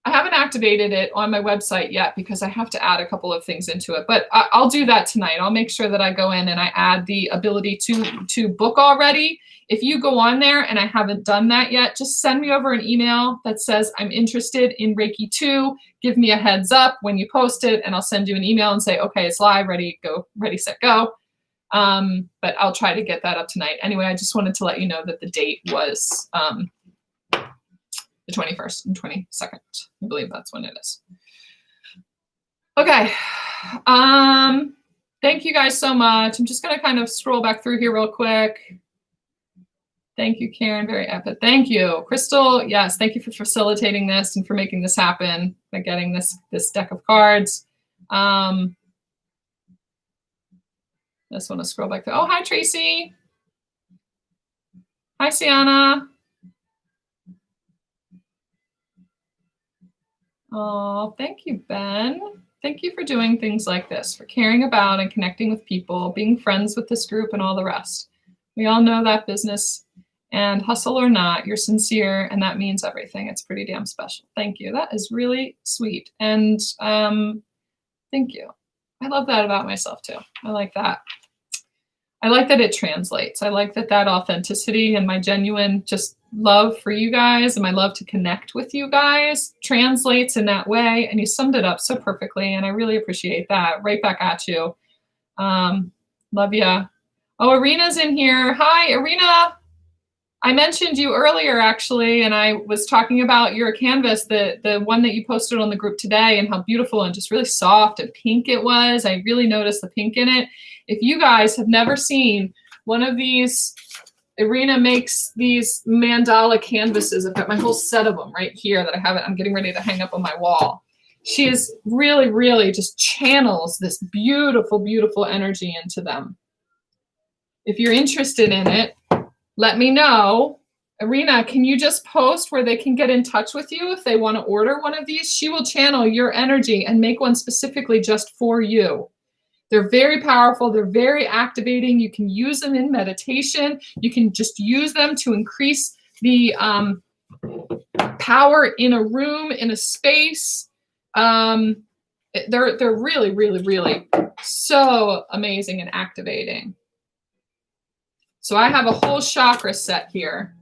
I haven't activated it on my website yet because I have to add a couple of things into it, but I'll do that tonight. I'll make sure that I go in and I add the ability to book already. If you go on there and I haven't done that yet, just send me over an email that says I'm interested in Reiki 2. Give me a heads up when you post it, and I'll send you an email and say, okay, it's live, ready, go, ready, set, go. But I'll try to get that up tonight. Anyway, I just wanted to let you know that the date was the 21st and 22nd. I believe that's when it is. Okay. Thank you guys so much. I'm just going to kind of scroll back through here real quick. Thank you, Karen. Very epic. Thank you. Crystal, yes, thank you for facilitating this and for making this happen, by getting this deck of cards. Just want to scroll back through. Oh, hi, Tracy. Hi, Sienna. Oh, thank you, Ben. Thank you for doing things like this, for caring about and connecting with people, being friends with this group and all the rest. We all know that business, and hustle or not, you're sincere, and that means everything. It's pretty damn special. Thank you. That is really sweet. And thank you. I love that about myself too. I like that. I like that it translates. I like that authenticity and my genuine just love for you guys and my love to connect with you guys translates in that way. And you summed it up so perfectly. And I really appreciate that. Right back at you. Love ya. Oh, Arena's in here. Hi, Arena. I mentioned you earlier, actually, and I was talking about your canvas, the one that you posted on the group today, and how beautiful and just really soft and pink it was. I really noticed the pink in it. If you guys have never seen one of these, Irina makes these mandala canvases. I've got my whole set of them right here that I have it. I'm getting ready to hang up on my wall. She is really, really just channels this beautiful, beautiful energy into them. If you're interested in it, let me know. Irina, can you just post where they can get in touch with you if they want to order one of these? She will channel your energy and make one specifically just for you. They're very powerful. They're very activating. You can use them in meditation. You can just use them to increase the power in a room, in a space. They're really, really, really so amazing and activating. So I have a whole chakra set here.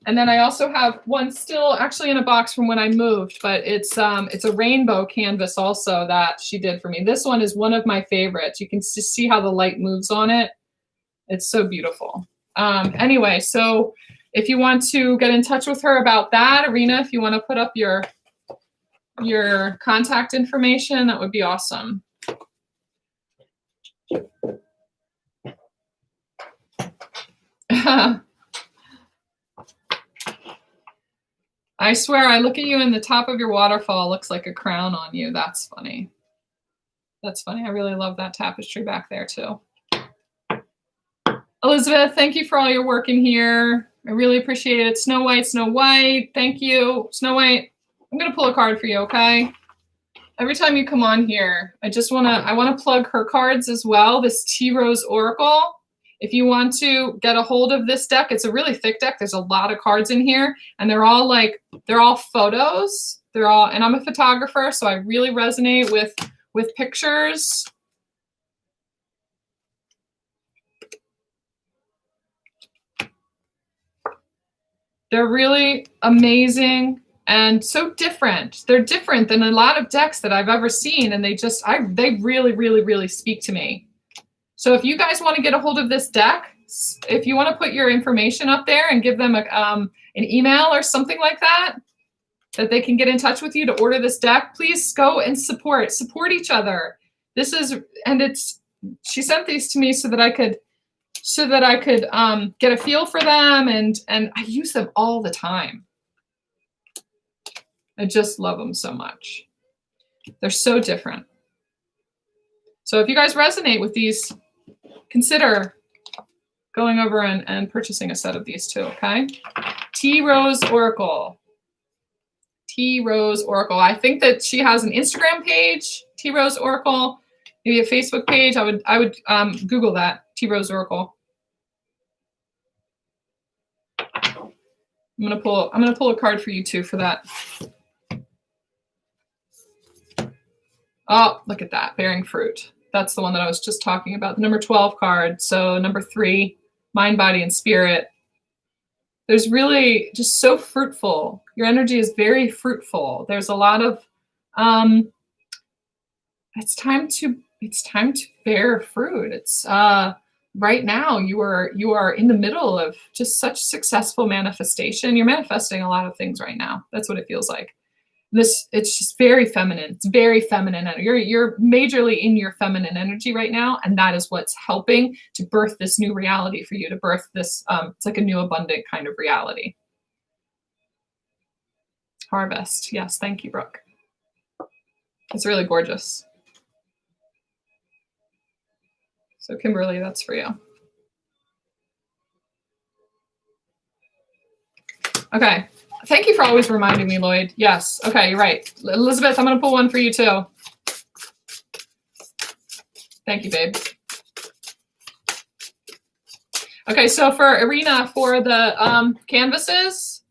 And then I also have one still actually in a box from when I moved, but it's a rainbow canvas also that she did for me. This one is one of my favorites. You can see how the light moves on it. It's so beautiful. Anyway, so if you want to get in touch with her about that, Irina, if you want to put up your contact information, that would be awesome. I swear, I look at you and the top of your waterfall looks like a crown on you. That's funny. That's funny. I really love that tapestry back there too. Elizabeth, thank you for all your work in here. I really appreciate it. Snow White, thank you. Snow White, I'm going to pull a card for you, okay? Every time you come on here, I want to plug her cards as well, this Tea Rose Oracle. If you want to get a hold of this deck, it's a really thick deck. There's a lot of cards in here, and they're all photos. And I'm a photographer, so I really resonate with pictures. They're really amazing and so different. They're different than a lot of decks that I've ever seen, and they really, really, really speak to me. So if you guys want to get a hold of this deck, if you want to put your information up there and give them an email or something like that they can get in touch with you to order this deck, please go and support each other. She sent these to me so that I could get a feel for them, and I use them all the time. I just love them so much. They're so different. So if you guys resonate with these, consider going over and purchasing a set of these too, okay? Tea Rose Oracle. Tea Rose Oracle. I think that she has an Instagram page, Tea Rose Oracle, maybe a Facebook page. I would Google that, Tea Rose Oracle. I'm gonna pull a card for you too for that. Oh, look at that, bearing fruit. That's the one that I was just talking about, the number 12 card. So number 3, mind, body, and spirit. There's really just so fruitful. Your energy is very fruitful. There's a lot of, it's time to bear fruit. It's right now you are in the middle of just such successful manifestation. You're manifesting a lot of things right now. That's what it feels like. It's just very feminine. It's very feminine. You're majorly in your feminine energy right now, and that is what's helping to birth this new reality for you, to birth this, it's like a new abundant kind of reality. Harvest. Yes, thank you, Brooke. It's really gorgeous. So Kimberly, that's for you. Okay. Thank you for always reminding me, Lloyd. Yes. Okay, you're right. Elizabeth, I'm going to pull one for you too. Thank you, babe. Okay, so for Irina, for the canvases,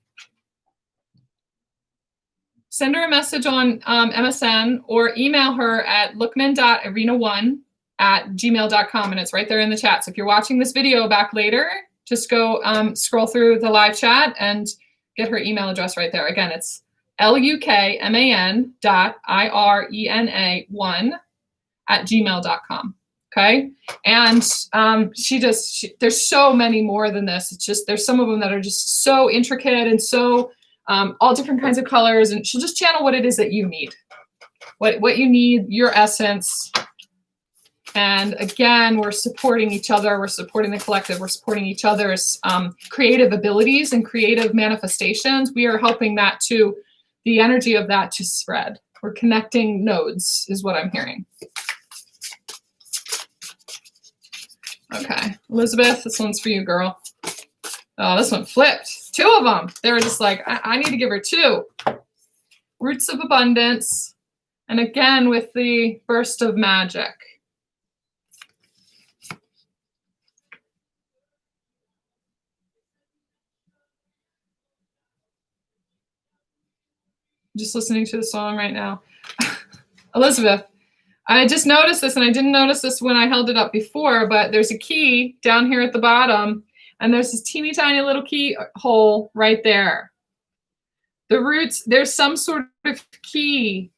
send her a message on MSN or email her at lookman.irina1@gmail.com, and it's right there in the chat. So if you're watching this video back later, just go scroll through the live chat and get her email address right there. Again, it's lukman.irina1@gmail.com. Okay. And there's so many more than this. It's just, there's some of them that are just so intricate and so all different kinds of colors. And she'll just channel what it is that you need, what you need, your essence. And again, we're supporting each other. We're supporting the collective. We're supporting each other's creative abilities and creative manifestations. We are helping the energy of that to spread. We're connecting nodes is what I'm hearing. Okay, Elizabeth, this one's for you, girl. Oh, this one flipped. 2 of them. They were just like, I need to give her 2. Roots of abundance. And again with the burst of magic. Just listening to the song right now. Elizabeth, I just noticed this, and I didn't notice this when I held it up before, but there's a key down here at the bottom, and there's this teeny tiny little keyhole right there. The roots, there's some sort of key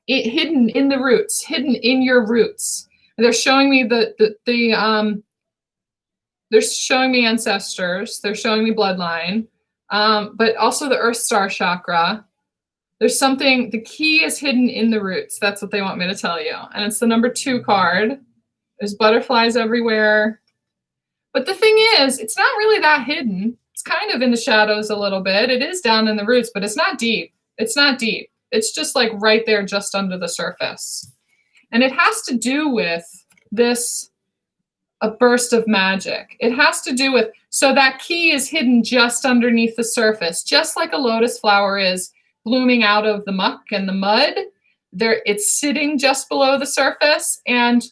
hidden in the roots, hidden in your roots. They're showing me they're showing me ancestors, they're showing me bloodline, but also the Earth Star chakra. There's something, the key is hidden in the roots. That's what they want me to tell you. And it's the number 2 card. There's butterflies everywhere. But the thing is, it's not really that hidden. It's kind of in the shadows a little bit. It is down in the roots, but it's not deep. It's not deep. It's just like right there, just under the surface. And it has to do with this, a burst of magic. It has to do with, so that key is hidden just underneath the surface, just like a lotus flower is blooming out of the muck and the mud. There, it's sitting just below the surface. And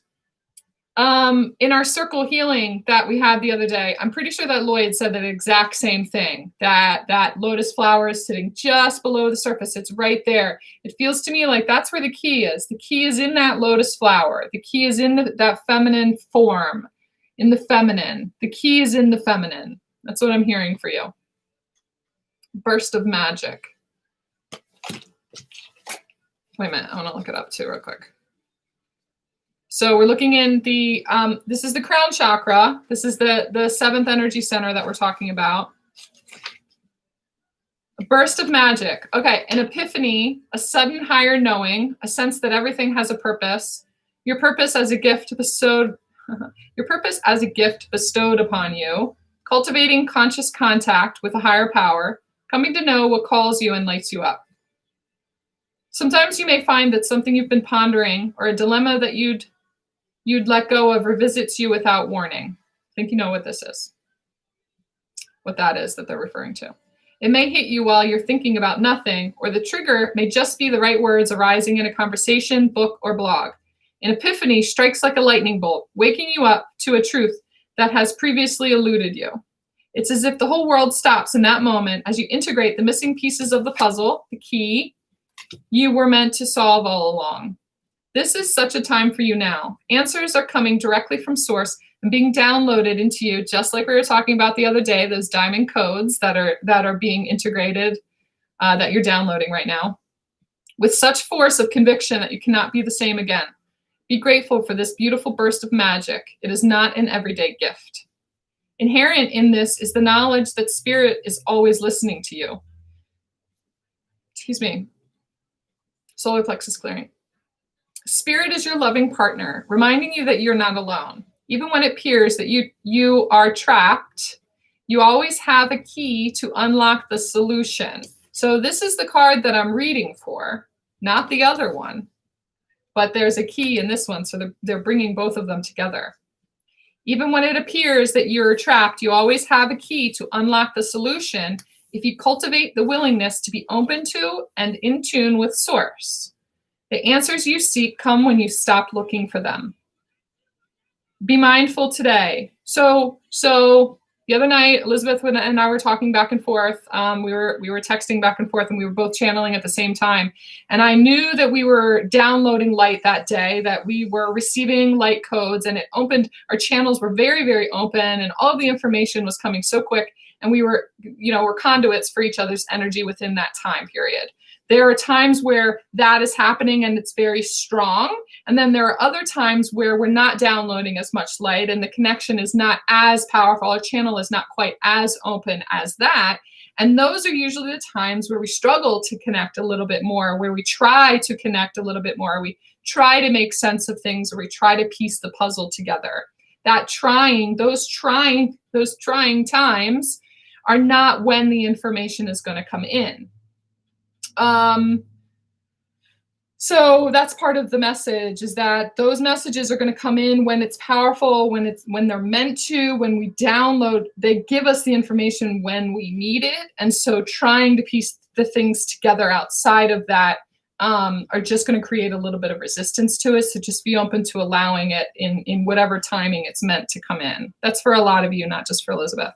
in our circle healing that we had the other day, I'm pretty sure that Lloyd said the exact same thing, that lotus flower is sitting just below the surface. It's right there. It feels to me like that's where the key is. The key is in that lotus flower. The key is in that feminine form, in the feminine. The key is in the feminine. That's what I'm hearing for you. Burst of magic. Wait a minute, I want to look it up too real quick. So we're looking in the, this is the crown chakra. This is the 7th energy center that we're talking about. A burst of magic. Okay, an epiphany, a sudden higher knowing, a sense that everything has a purpose. Your purpose as a gift bestowed, your purpose as a gift bestowed upon you. Cultivating conscious contact with a higher power. Coming to know what calls you and lights you up. Sometimes you may find that something you've been pondering or a dilemma that you'd let go of revisits you without warning. I think you know what this is. What that is that they're referring to. It may hit you while you're thinking about nothing, or the trigger may just be the right words arising in a conversation, book, or blog. An epiphany strikes like a lightning bolt, waking you up to a truth that has previously eluded you. It's as if the whole world stops in that moment as you integrate the missing pieces of the puzzle, the key, you were meant to solve all along. This is such a time for you now. Answers are coming directly from source and being downloaded into you, just like we were talking about the other day, those diamond codes that are being integrated, that you're downloading right now, with such force of conviction that you cannot be the same again. Be grateful for this beautiful burst of magic. It is not an everyday gift. Inherent in this is the knowledge that spirit is always listening to you. Excuse me. Solar plexus clearing. Spirit is your loving partner, reminding you that you're not alone. Even when it appears that you are trapped, you always have a key to unlock the solution. So this is the card that I'm reading for, not the other one. But there's a key in this one, so they're bringing both of them together. Even when it appears that you're trapped, you always have a key to unlock the solution if you cultivate the willingness to be open to and in tune with source. The answers you seek come when you stop looking for them. Be mindful today. So the other night, Elizabeth and I were talking back and forth. We were texting back and forth, and we were both channeling at the same time. And I knew that we were downloading light that day, that we were receiving light codes, and it opened, our channels were very, very open, and all of the information was coming so quick. And we were, we're conduits for each other's energy within that time period. There are times where that is happening and it's very strong. And then there are other times where we're not downloading as much light and the connection is not as powerful. Our channel is not quite as open as that. And those are usually the times where we struggle to connect a little bit more, where we try to connect a little bit more. We try to make sense of things, or we try to piece the puzzle together. That those trying times are not when the information is going to come in. So that's part of the message, is that those messages are going to come in when it's powerful, when they're meant to, when we download, they give us the information when we need it. And so trying to piece the things together outside of that are just going to create a little bit of resistance to it. So just be open to allowing it in whatever timing it's meant to come in. That's for a lot of you, not just for Elizabeth.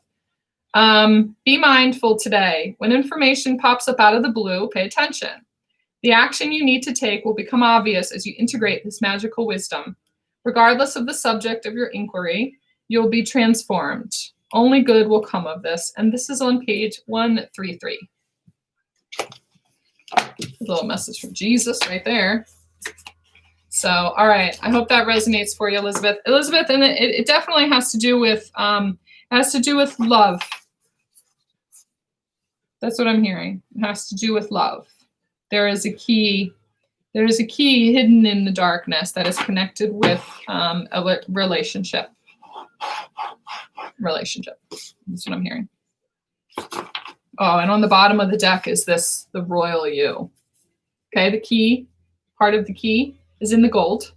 Be mindful today. When information pops up out of the blue, pay attention. The action you need to take will become obvious as you integrate this magical wisdom. Regardless of the subject of your inquiry, you'll be transformed. Only good will come of this. And this is on page 133. A little message from Jesus right there. So, all right. I hope that resonates for you, Elizabeth. Elizabeth, and it definitely has to do with love. That's what I'm hearing. It has to do with love. There is a key hidden in the darkness that is connected with a relationship. That's what I'm hearing. Oh, and on the bottom of the deck is the royal you. Okay, the key, part of the key is in the gold.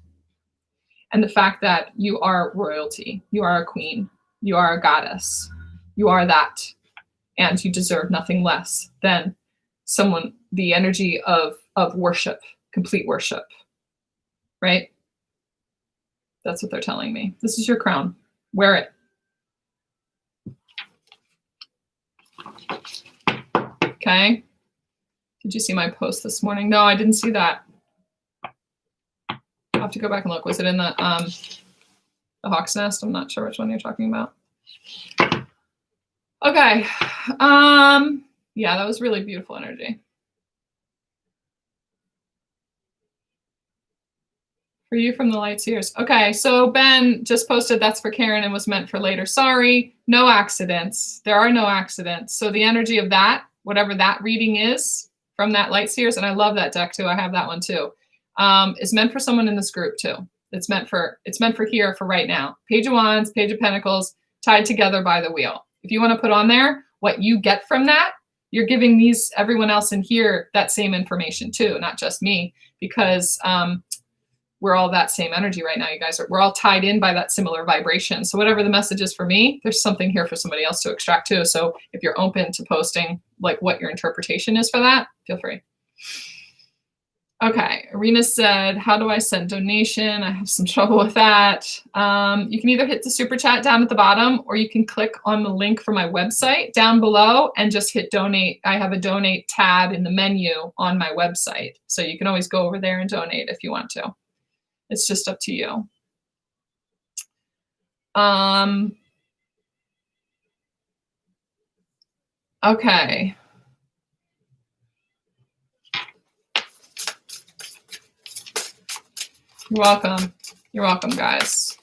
And the fact that you are royalty, you are a queen, you are a goddess, you are that. And you deserve nothing less than the energy of worship, complete worship, right? That's what they're telling me. This is your crown. Wear it. Okay. Did you see my post this morning? No, I didn't see that. I'll have to go back and look. Was it in the Hawk's Nest? I'm not sure which one you're talking about. Okay. Yeah, that was really beautiful energy. For you from the light seers. Okay, so Ben just posted that's for Karen and was meant for later. Sorry, no accidents. There are no accidents. So the energy of that, whatever that reading is from that light seers, and I love that deck too. I have that one too. Is meant for someone in this group too. It's meant for here for right now. Page of Wands, Page of Pentacles, tied together by the wheel. If you want to put on there what you get from that, you're giving everyone else in here that same information too, not just me, because we're all that same energy right now. You guys we're all tied in by that similar vibration. So whatever the message is for me, there's something here for somebody else to extract too. So if you're open to posting like what your interpretation is for that, feel free. Okay, Irina said, how do I send donation? I have some trouble with that. You can either hit the super chat down at the bottom, or you can click on the link for my website down below and just hit donate. I have a donate tab in the menu on my website. So you can always go over there and donate if you want to. It's just up to you. Okay. You're welcome. You're welcome, guys.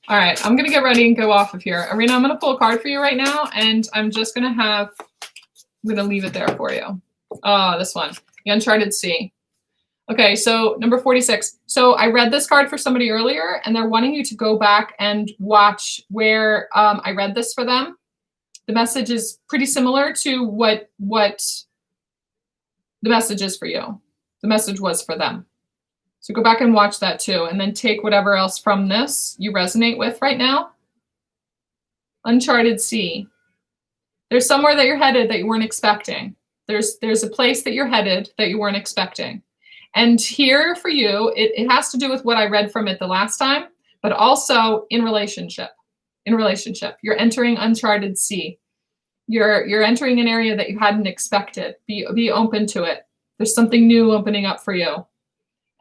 All right, I'm going to get ready and go off of here. Irina, I'm going to pull a card for you right now, and I'm just going to leave it there for you. Oh, this one, the Uncharted Sea. Okay, so number 46. So I read this card for somebody earlier, and they're wanting you to go back and watch where I read this for them. The message is pretty similar to what the message is for you. The message was for them. So go back and watch that too, and then take whatever else from this you resonate with right now. Uncharted Sea. There's somewhere that you're headed that you weren't expecting. There's a place that you're headed that you weren't expecting. And here for you, it has to do with what I read from it the last time, but also in relationship. You're entering uncharted sea. You're entering an area that you hadn't expected. Be open to it. There's something new opening up for you.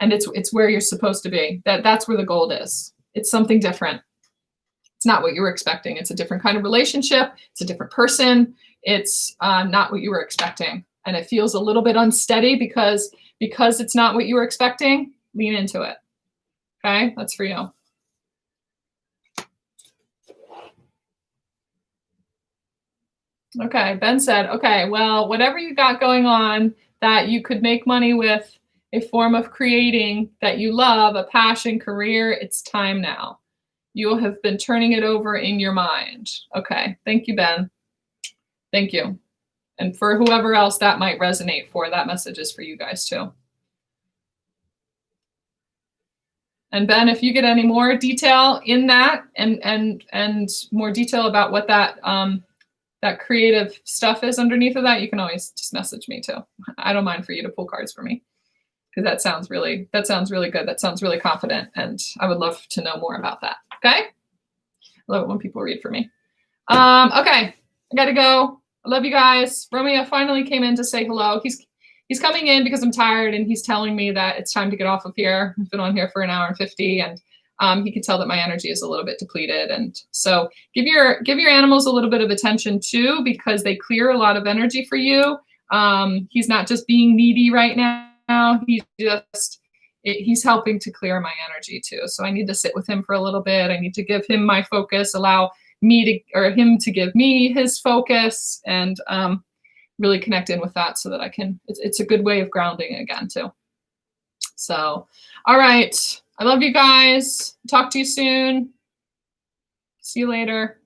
And it's where you're supposed to be. That's where the gold is. It's something different. It's not what you were expecting. It's a different kind of relationship. It's a different person. It's not what you were expecting. And it feels a little bit unsteady because it's not what you were expecting. Lean into it. Okay, that's for you. Okay, Ben said, okay, well, whatever you got going on that you could make money with, a form of creating that you love, a passion, career, it's time now. You have been turning it over in your mind. Okay, thank you, Ben. Thank you. And for whoever else that might resonate for, that message is for you guys too. And Ben, if you get any more detail in that and more detail about what that that creative stuff is underneath of that, you can always just message me too. I don't mind for you to pull cards for me, because that sounds really good. That sounds really confident, and I would love to know more about that. Okay, I love it when people read for me. Okay, I gotta go. I love you guys. Romeo finally came in to say hello. He's coming in because I'm tired, and he's telling me that it's time to get off of here. I've been on here for an hour and 50, and he can tell that my energy is a little bit depleted. And so give your animals a little bit of attention too, because they clear a lot of energy for you. He's not just being needy right now. He's helping to clear my energy too. So I need to sit with him for a little bit. I need to give him my focus, allow him to give me his focus, and really connect in with that so that I can, it's a good way of grounding again too. So, all right. I love you guys. Talk to you soon. See you later.